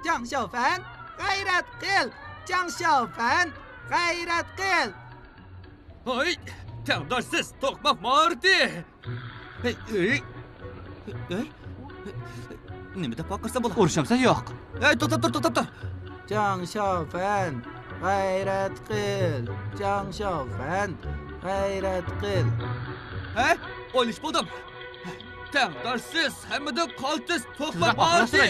Jang Şofan, g'ayrat qil. Jang Şofan, g'ayrat qil.
Hoy, taqdirsiz to'qmoq mordi. Nima deb baqirsa bo'ladi?
Urishamsan yo'q.
To'xtab.
Jang Şofan, g'ayrat qil. Jang Şofan, g'ayrat qil.
Ha? O'lish bo'ldim. Taqdirsiz hammadan qoltis to'qmoq mordi.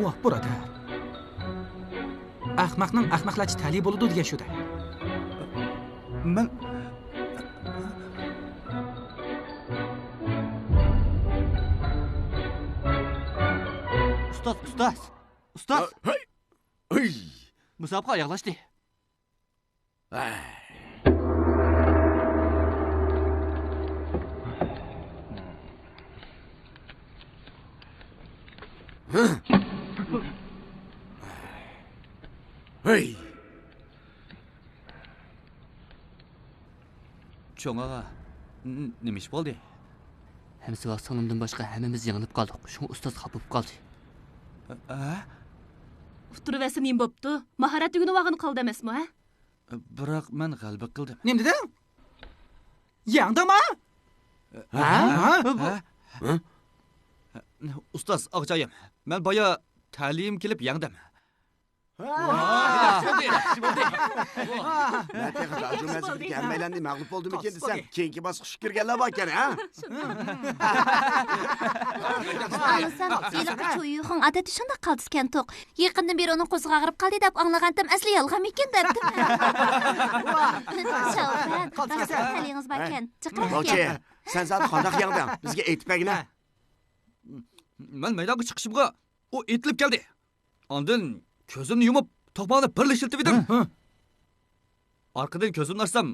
Voh, burada. Ahmoqning ahmoqlachi tali bo'ladi degan shu-da.
Men
Ustoz.
Hey.
Musobaqa oyoqlashdi.
Hey.
cho'ng'a nima ish bo'ldi?
Hamsi vaqtimdan boshqa hammamiz yig'ilib qoldik. Shu ustoz xafa bo'lib qoldi.
Uturvasi nim bo'pti? Mahorat tuguni vaqtini qoldi emasmi, ha?
Biroq men g'alaba qildim.
Nima deding? Yangdimi?
Ustoz Og'jayim, men boya ta'lim kelib yangdim.
Taju mazipidagi hammalarni mag'lub bo'ldimi ekan desam, keyingi bosqichga kirganlar bor ekan, ha?
Anlasam, yiliqi cho'yuxing adati shunday qaldiskan to'q. Yaqindan beri uning qo'zi ag'rib qoldi deb anglagandim, asli yolg'on ekan debdim. Şofan, talingiz bor ekan.
Lochi, sen zot qandoq yangding? Bizga aytib bergina.
Men maydonga chiqishimga u etilib keldi. Ondan ko'zimni yumib, to'pog'ini birlashtirib edim. Orqadan ko'zimni ochsam,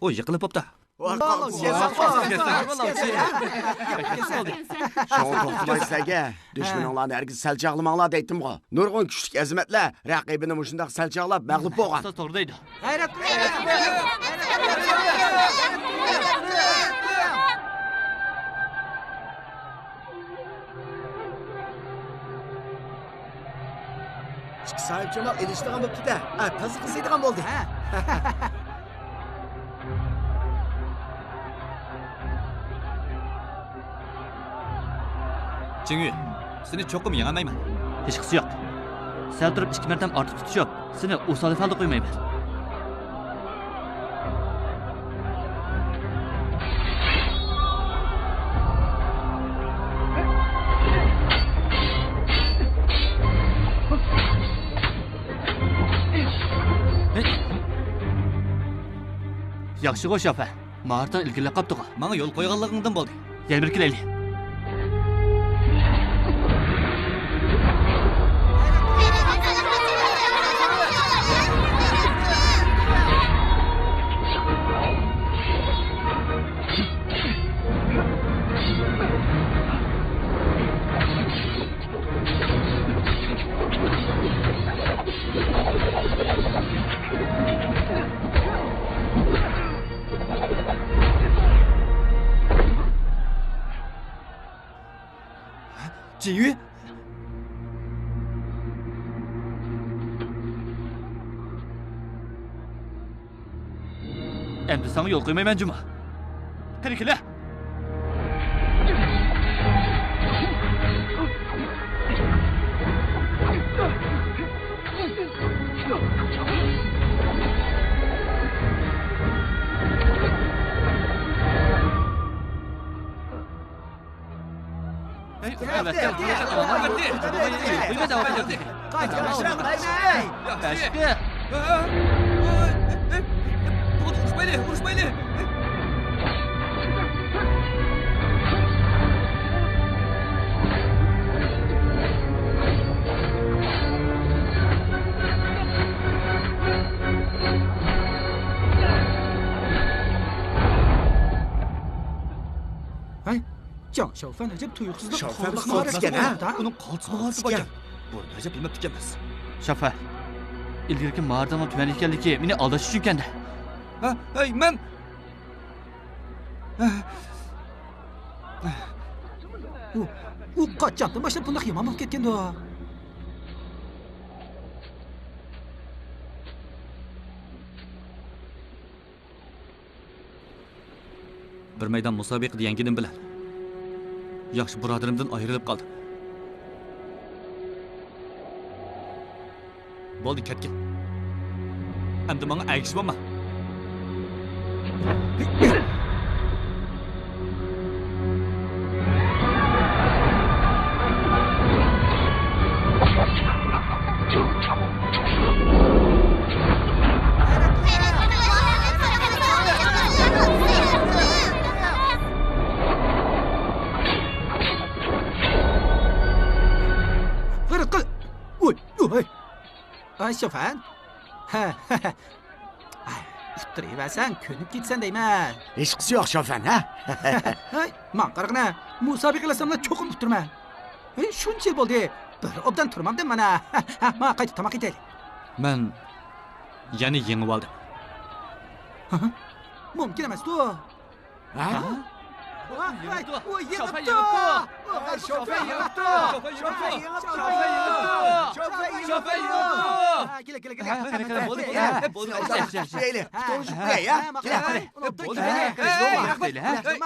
u yiqilib qopti.
To'xtamaysaga, dushmanlarni hargiz salchaqlamanglar deydim go. Nurg'un kuchli azimatlar raqibini mushundaq salchaqlab mag'lub bo'lgan.
Ustoz to'g'ri deydi.
G'ayrat
Sahipchalar edishdigan bo'libdi-da. Toza qilsaydigan bo'ldi.
Chingyu, seni cho'qim yangamayman.
Hech qisi yo'q. Sal turib 2 martam ortiq tutishib, seni usolif holda qo'ymayman. Yaxshi qo'y Şofan. Mahardan ilgilab qopdi-ku.
Menga yo'l qo'yganligingdan bo'ldi.
Yana bir kelaylik.
Jinyu,
Endi sana yo'l qo'ymayman Juma. Qani kela.
Urushmayli.
Ay, Can Şaufan acaba tuyuqsizlik
Şaufan
xolis
xolis ekan, ha?
Uning qoltis maharati bor ekan. Buni ajab bilmabdi ekanmiz.
Shafa. İlgirki mağaradan tüven ekanligi meni aldash uchun ekanda.
Ha, hey, men
u qachondan boshlab bundoq yomon bo'lib ketgandi o.
bir maydon musobaqa deganginim bilan yaxshi birodarimdan ayrilib qoldim. Bo'ldi, ketgin. Endi menga aygish bo'lma.
G'ayrat qil. Oy. Ay Şaufan. Ushtirayversan, ko'nib ketsan deyman.
Hech qisi yo'q Şaufan, ha?
Ay, men qarag'ina, musobaqa qilasamlar cho'qib turma. Ey, shuncha yil bo'ldi. Bir obdan turmamdim mana. Men qaytib tomoq yetaylik.
Men yana yengib oldim.
Mumkin emas-ku.
Ha?
Şaufan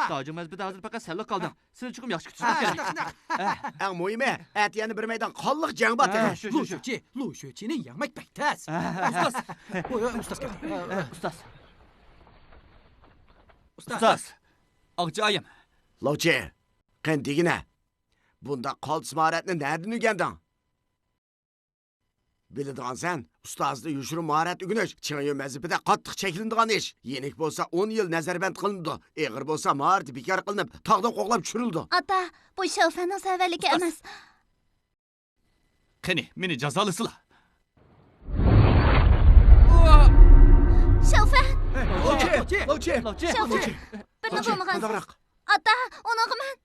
Tacı mezbide hazır fakat sellik kaldım. Siz çıkım yaxşı kütüşmek gerek.
Eng muhimi, yana bir maydon qonliq jang bor.
Lushochini yag'mak paytas. Ustoz keldi.
Ustoz.
Ağcayım.
Lovchi, qan degina. Bunda qoltis mahoratni nereden o'rganding? Biladigansan, ustozda yushirin mahorat o'rganish Ching'yo mazhibida qattiq cheklanadigan ish. Yenik bo'lsa 10 yil nazarband qilindi. Eg'ir bo'lsa mahorat bekor qilinib, tog'dan qo'g'lab tushirildi.
Ata, bu Şaufanning savaligi emas.
Qani, meni jazolasilar.
Şaufan,
Lovchi.
Şaufan. Buni bo'lmagan.
Qadavroq.
Ata, uni qilman.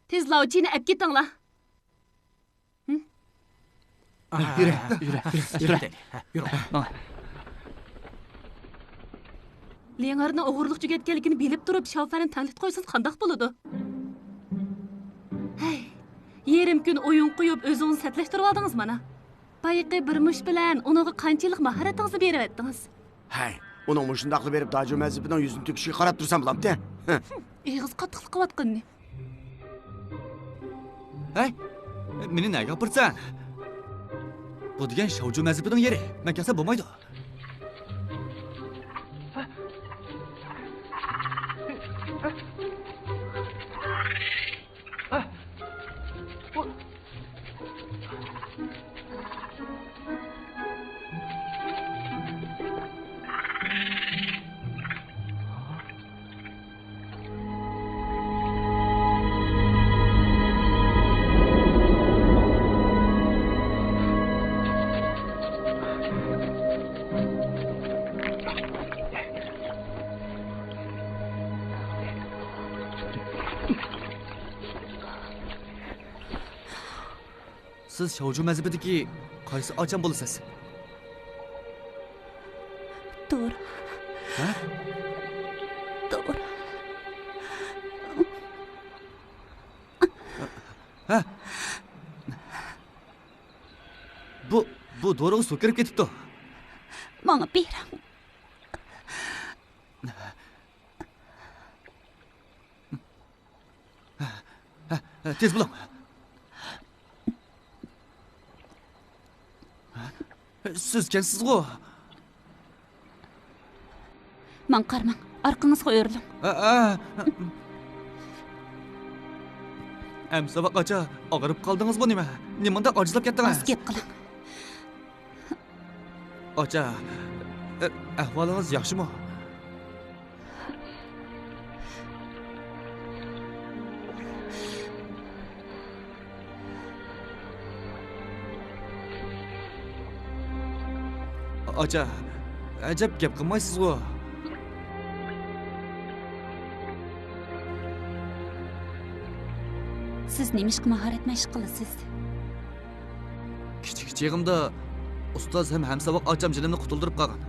Tez Lauchini olib ketinglar.
Yürü.
Lengarning o'g'irlikchiga ketganligini bilib turib, Şaufanni tanlib qo'ysangiz qanday bo'ladi? Hey, yerim kun o'yin qo'yib o'zingizni satlashtirib oldingiz mana. Bayqi bir mush bilan uninga qanchalik mahoratingizni berib etdingiz?
Hay, uning mushundoq qilib berib Dajo mazhibining yuzini to'kishiga qarab tursam bo'lamdi.
Eg'iz qattiqlik qilyotganini.
Hey, meni nega gapirsan? Bu degan Shovju mazhibining yeri. Men kelsa bo'lmaydi. Siz Shovju mazhibidagi qaysi ocham bo'lasiz?
To'g'ri.
Ha?
To'g'ri.
Ha? Bu do'rog' so'kirib ketibdi.
Menga berang.
Tez bo'ling. Siz kimsiz-ku?
Men qarmang, orqangizga o'yirling.
Amsa vaqacha og'rib qoldingizmi nima? Nimanda ojizlab ketdingiz?
Gap qiling.
Ocha, ahvolingiz yaxshimi? Ocha, ajab gap qilmaysiz-ku.
siz nimishqa mahorat mashq qilasiz?
Kichik chig'imda ustoz ham saboq ocham jilimni qutuldirib qolgan.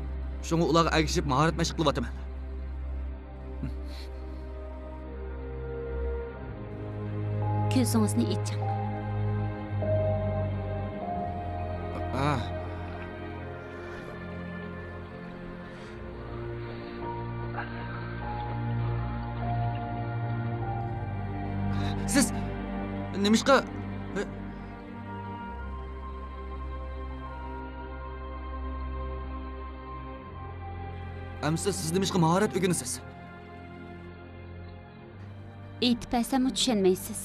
Shunga ularga agishib mahorat mashq qilyapman.
Ko'zingizni oching.
Siz nimishqa Amsa siz nimishqa mahorat o'rganasiz?
Aytib bersam tushunmaysiz.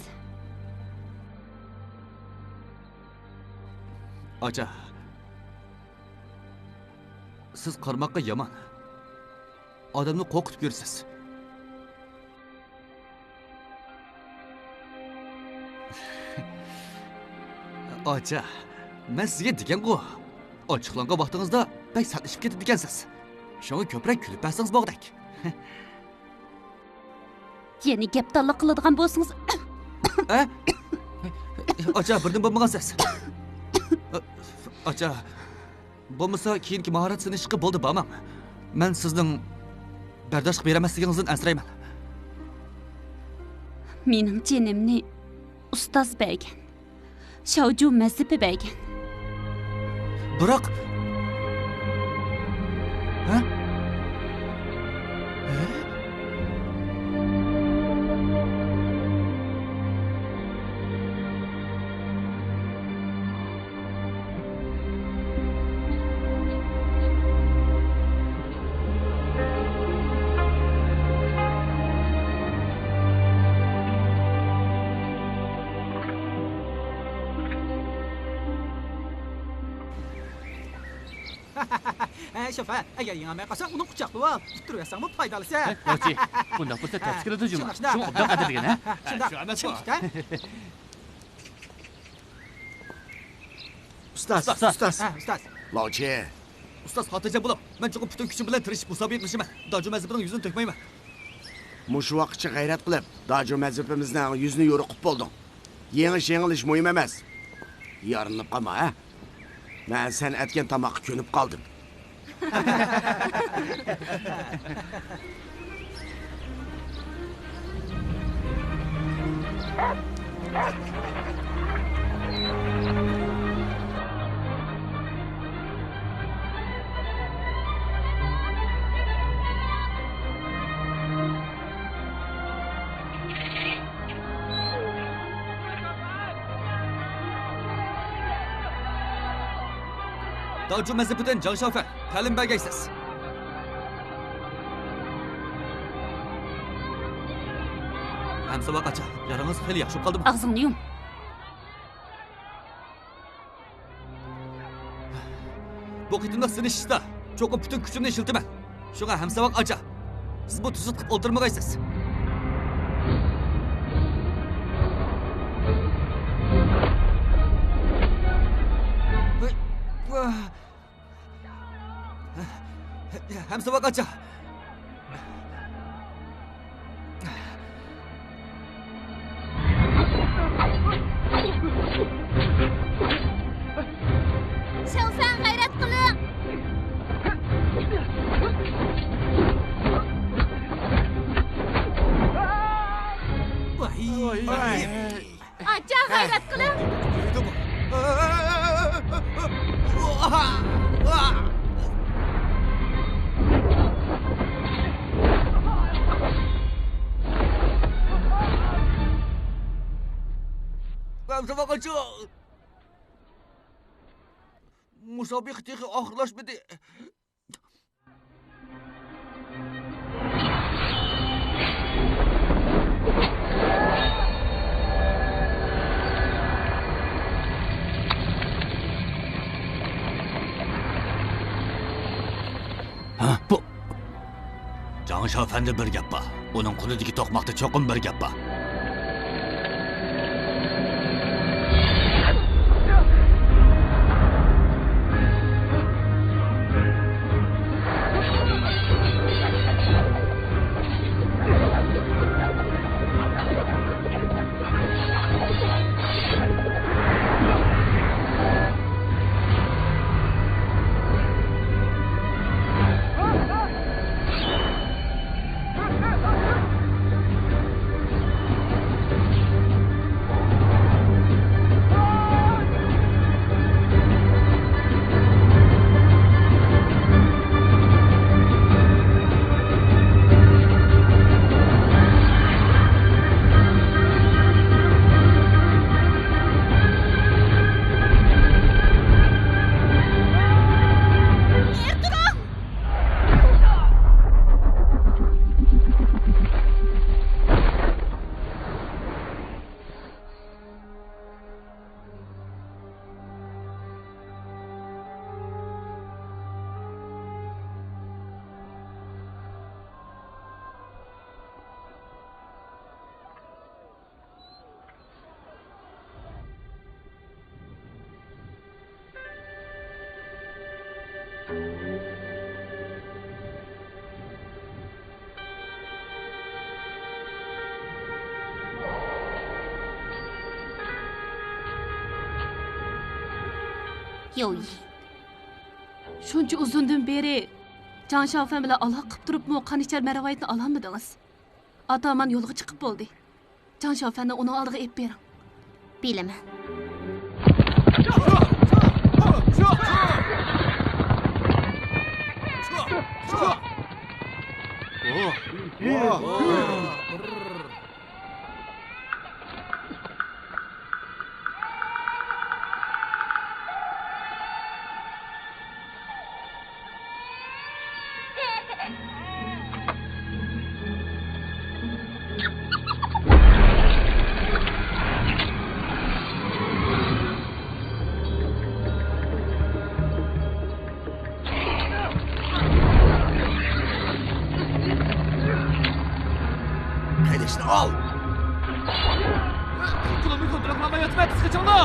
Acha. Siz qarmoqqa yomon. Odamni qo'rqitib yursiz. Acha, men sizga degan-ku, ochiqlangan vaqtingizda bek satlashib ketdi degansiz. Shunga ko'proq kulib bersangiz bog'dak.
Yana gap talla qiladigan bo'lsangiz,
Acha, birdan bo'lmagansiz. Acha, bo'lmasa keyingi mahorat sinishga bo'ldi bormam. Men sizning bardosh qilib beramasligingizdan ansirayman.
mening jinimni ustoz bergan. Shaoju mazhibi bergan.
Biroq
Şoför, agar yengmay qolsang, uni quchoqlab olib, tuttirib yatsangmi foydalisi.
Yo'qchi, bunda bo'lsa tez keladi juma. Shu obdan qadrlagan, ha?
Shu emasmi?
Ustoz.
Ustoz.
Lovchi,
ustoz xotirjam bo'lib, men cho'qib butun kuchim bilan tirishib musobaqa qilishiman. Dojo mazhibining yuzini to'kmayman.
mushu vaqtcha g'ayrat qilib, Dojo mazhabimizning yuzini yo'riqib bo'lding. Yengilish muhim emas. Yorinib qolma, ha? Men sen aytgan tomoqqa ko'nib qoldim.
Dojo mazhibidan Jang Shaofen, ta'lim bergaysiz. Hamsaboq acha, yarangiz xeyli yaxshi qoldimi?
Og'zingni yum.
Bu qitimda sinishda cho'qib butun kuchimni ishiltaman. Shunga hamsaboq acha, siz bu tuzut qilib o'ltirmagaysiz. Hamsaboq acha.
Shaofen g'ayrat qiling. Acha g'ayrat qiling.
Hamsaboq acha. Musobaqa texi oxirlashmadi.
Bu Jang Shaofan'da bir gap bor. Uning qo'lidagi to'qmoqda cho'qim bir gap bor.
Yo'q.
Shuncha uzundan beri Can Shaofan bilan aloqa qilib turibmi, qanichar maravayatni ololmadingiz. Ataman yo'lga chiqib bo'ldi. Can Shaofanni uning oldiga ep bering.
Bilaman.
Haydashni ol.
Kulumni kontrol qilmayapman, qisqachangda.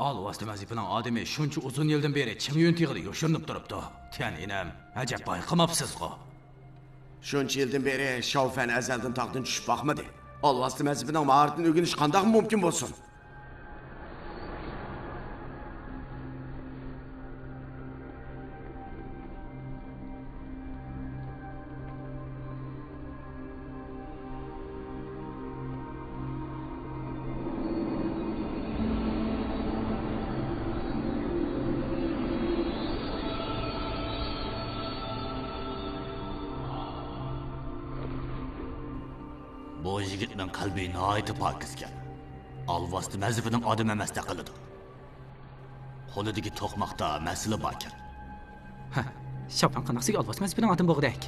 Alvasti vazifaning odami shuncha uzun yildan beri Chingyun tig'ida yoshirinib turibdi. Tian inam, ajab bayqamabsiz-ku.
Shuncha yildan beri Shaofan azaldan taqdan tushib boqmadi. Alvasti mazifining mahoratini o'rganish qanday mumkin bo'lsin?
Bu yigitning qalbi nihoyatda pokizgan. Alvasti mazifining odam emas taqilidi. Qo'lidagi to'qmoqda masala bor ekan.
Shaofan qanaqasiga Alvasti vazifaning odam bo'g'dak.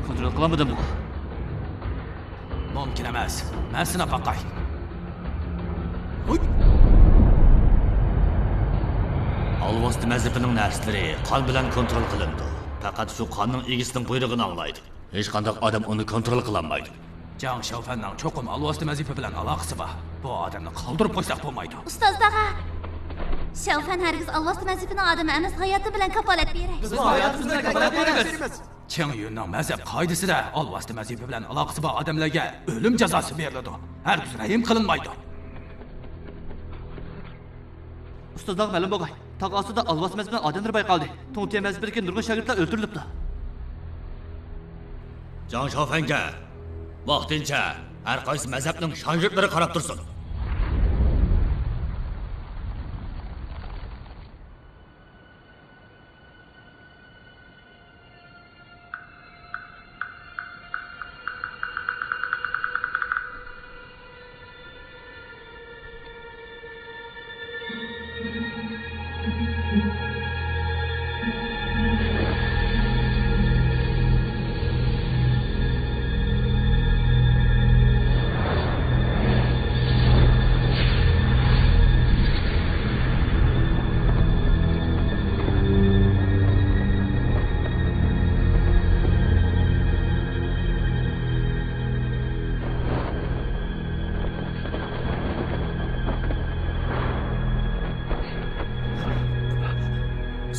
Kontrol qilamadim.
Mumkin emas. Men sinab boqay.
Alvasti mazifining narsalari qon bilan kontrol qilindi. Faqat shu qonning egisining buyrug'ini anglaydi. Hech qanday odam uni kontrol qila olmaydi.
Can Shaofanning cho'qim Alvasti vazifa bilan aloqasi bor. Bu odamni qoldirib qo'ysak bo'lmaydi.
Ustoz tog'a. Shaofan hargiz Alvasti vazifaning odami emas, hayoti bilan kafolat beradi.
Biz hayotimiz bilan kafolat beramiz.
Chingyunning mazhab qoidasida Alvasti vazifa bilan aloqasi bor odamlarga o'lim jazosi beriladi. Hargiz rahim qilinmaydi.
Ustozlar ma'lum bo'lg'ay. Taqosida Alvasti mazbidan odamlar bayqaldi. To'ntiya mazbidagi nurg'un shogirdlar o'ldirilibdi.
Can Şafenge, vaqtincha har qaysi mazhabning shogirdlari qarab tursin.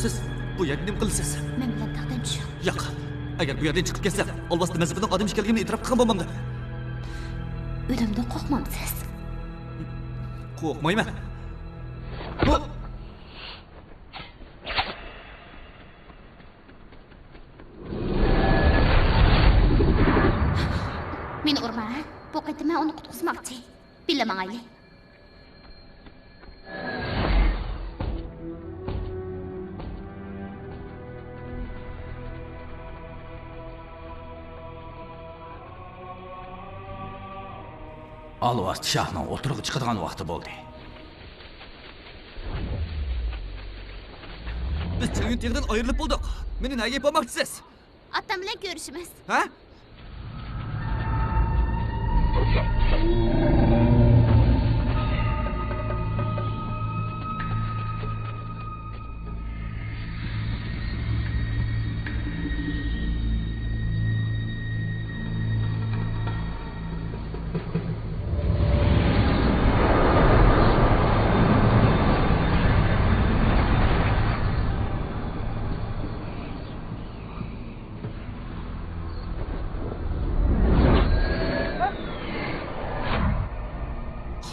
Siz bu yerga nima qilasiz?
Men bilan taqdan tushing.
Yo'q. Agar bu yerdan chiqib ketsa, olvosda mazhabining odam ekanligini e'tirof qilgan bo'lmamdi.
O'limdan qo'rqmamsiz.
Qo'rqmayman.
Meni urma. Bu qitim men uni qutqizmoqchi. Billa mangayli.
Alvast Şahның o'tirg'i chiqadigan vaqti bo'ldi.
Biz Chang'yun teg'dan ayrilib bo'ldik. Meni nega yapmoqchisiz?
Otam bilan ko'rishimiz.
Ha?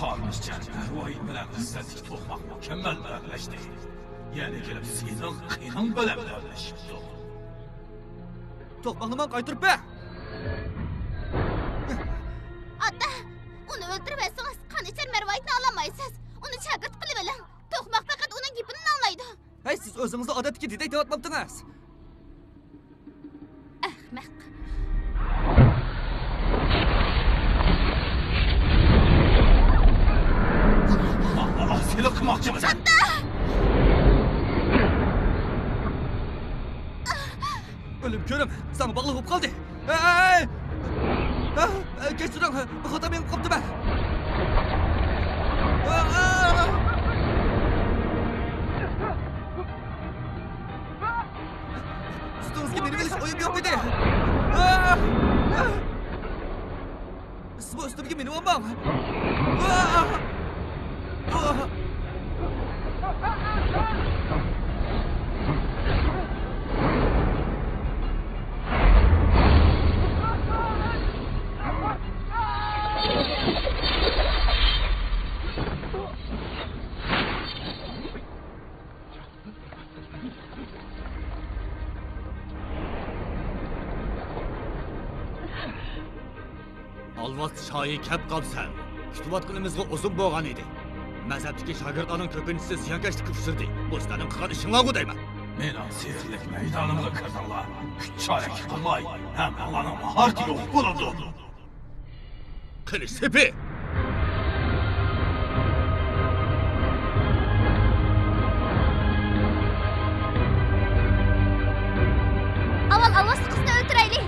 Xolmizchan Navoiy bilan izzatli to'qmoq mukammal birlashdi. Yana kelib sizning qiyin bilan birlashibdi.
To'qmoqni men qaytirib ber.
Ota, uni o'ldirmasangiz qanichar Marvoyitni ololmaysiz. Uni shagird qilib oling. To'qmoq faqat uning gapini anglaydi.
Hey, siz o'zingizni odatga diday deyotmabdingiz.
Ahmaq.
Seni qilmoqchimisan?
O'lim ko'rim, sana bog'liq bo'lib qoldi. Hey! Kechiring, xato men qilibman. Ustingizga meni bilish o'yim yo'q edi. Siz bu ustimga meni olmang.
Alvast shoyi kap qolsa, kutayotganimizga uzun bo'lgan edi. Mazhabdagi shogirdlarning ko'pinchisi ziyonkashlik qilishdi. Bo'stonning qilgan ishinglarga deyman.
Meni sehrlik maydonimga kirdinglar. Kuchalik qilmay, ham Allahning maharati yo'q bo'ladi.
Qilish sepi.
Avval Alvast qizni o'ldiraylik.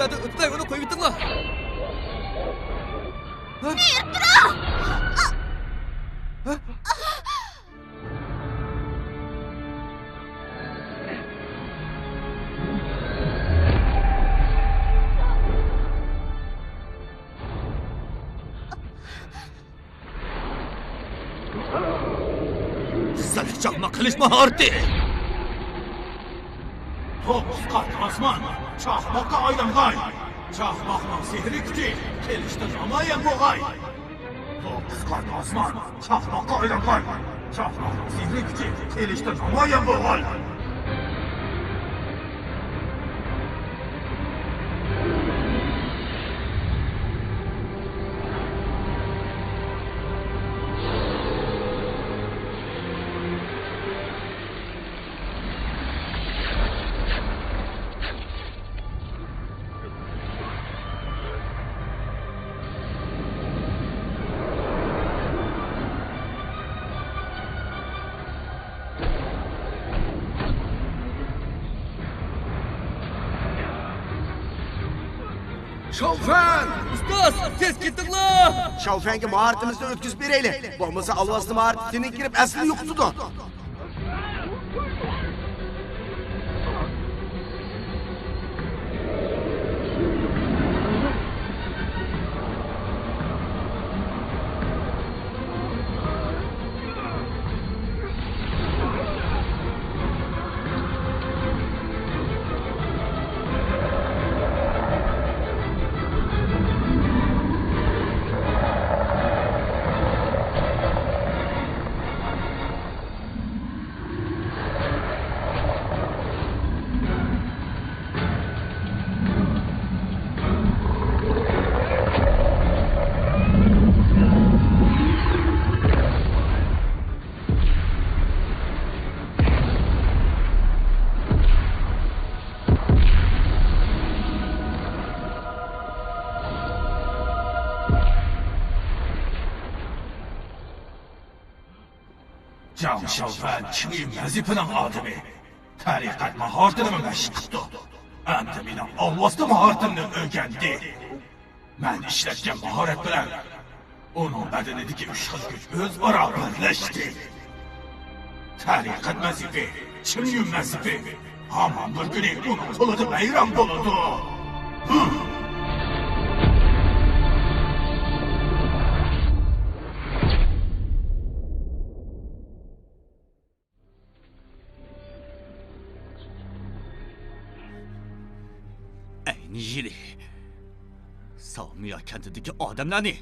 Sadi o'tmay uni qo'yib bitinglar.
Sizlarga chaqma qilish mahorati.
To'qqiz osmon chaqmoqqa aylangan. Chaqmoqning sehri kuchi kelishda namoyon bo'lgan. To'qqiz osmon chaqmoqqa aylangan. Chaqmoqning sehri kuchi kelishda namoyon bo'lgan.
Şovfen!
Ustoz, tez ketinglar.
Şovfenga maharatimizni o'tkazib beraylik. Bo'lmasa alvosni maharati sening kirib aslini yo'qotadi.
Can Şovfen Çin'in vazifenin adımı. Tarikat maharetini meşk kıldı. Endi mening alvosda mahoratimni o'rgandi. Men ishlatgan mahorat bilan uning badanidagi 3 xil kuch o'zaro birlashdi. Tariqat vazifa, Çin'in vazifa. Hamon bir kuni uning qo'lida bayram bo'ladi.
Ayni yili Savmiya kentidagi odamlarni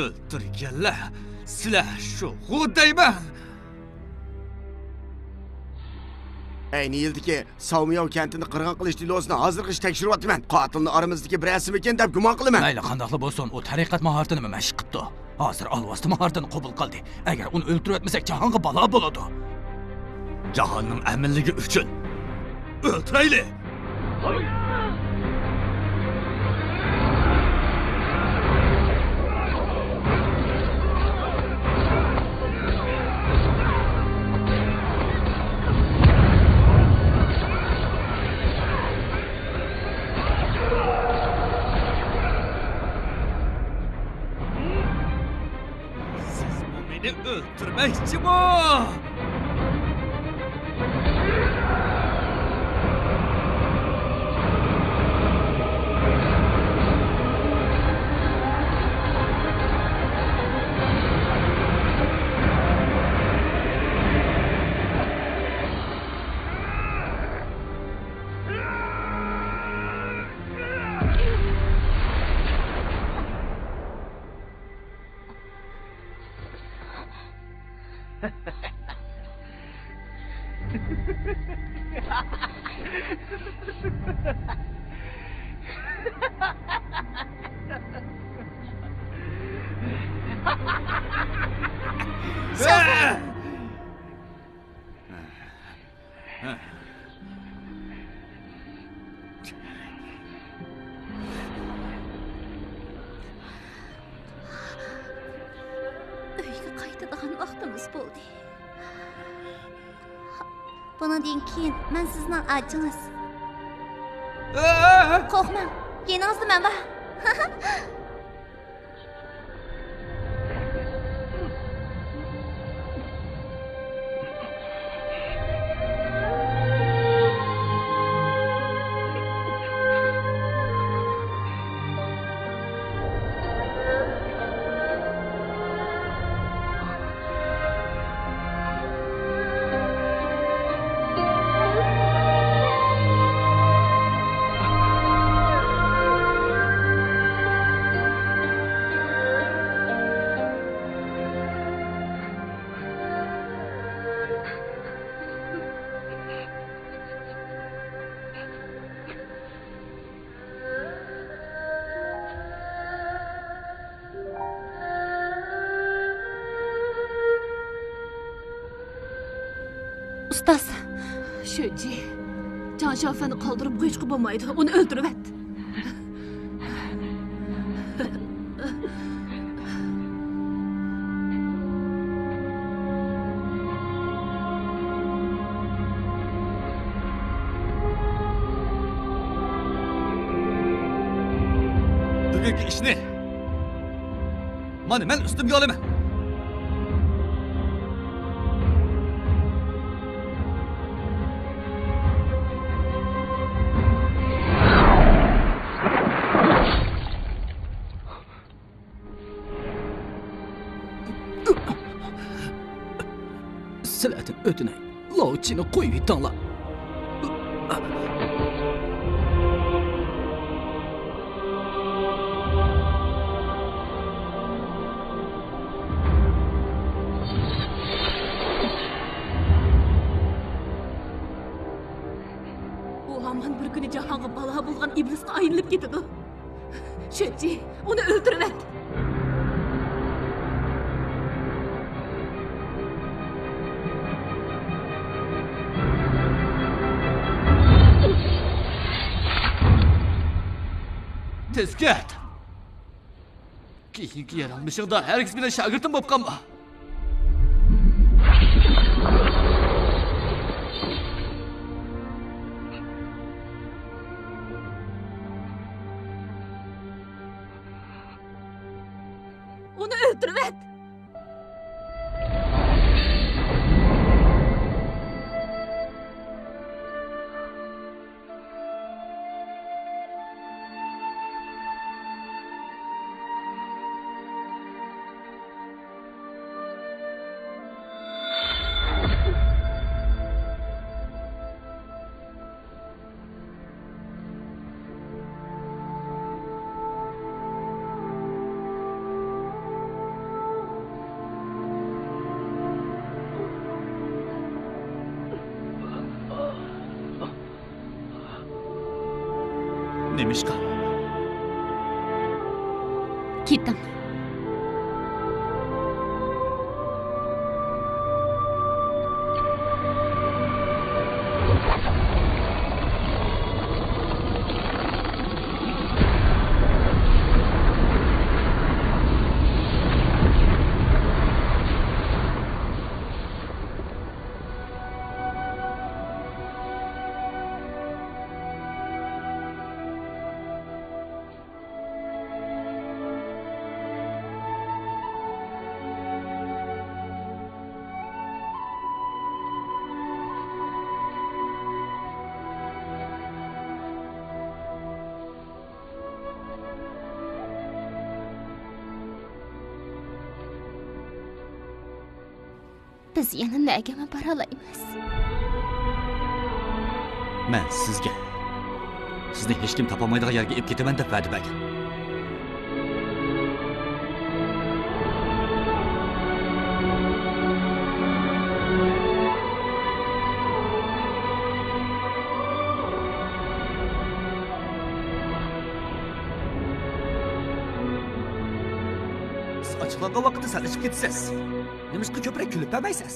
o'ldirganlar sizlar shu deyman.
Ayni yildagi Savmiya kentini qirg'in qilish delosini hozirgi ish tekshiryapman. Qotilni oramizdagi birasi ekan deb gumon qilaman.
Mayli qandaqli bo'lsin, u tariqat mahoratini mashq qildi. Hozir alvosda mahoratini qabul qildi. Agar uni o'ldirib etmasak, jahonga balo bo'ladi.
Jahonning aminligi uchun o'ldiraylik. Beni öldürmekçi bu!
Uyga qaytadigan vaqtimiz bo'ldi. Bundan keyin men sizning ajingiz. Qo'rqmang. Yanınızdaman ba. Ustoz.
Shoji, Can Xiaofenni qoldirib qo'yishga bo'lmaydi. Uni o'ldirib et.
Bugungi ishni mana men ustimga olaman.
Sizlardan o'tinay, Lovchini qo'yib yutinglar.
U hamon bir kuni jahonga balo bo'lgan iblisga aylanib ketadi. Shoji, uni o'ldirib et.
Tezkat! Keyingi yaralmishingda hargiz meni shogirdim bo'lib qolma.
Uni o'ldirib et.
Nemishqa?
Keting. Biz yana nagama bora olamiz?
Men sizga sizni hech kim topolmaydigan yerga olib ketaman deb va'da bergan. Siz ochiqlangan vaqtda sal ichib ketasiz. Nimishqa ko'proq kulib bermaysiz?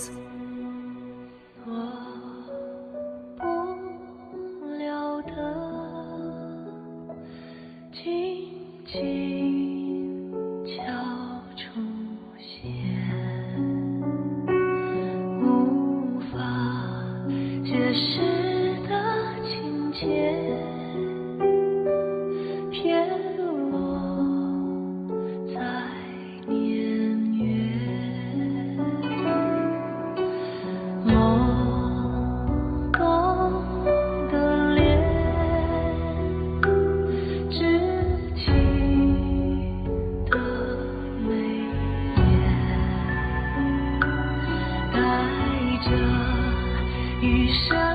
一生。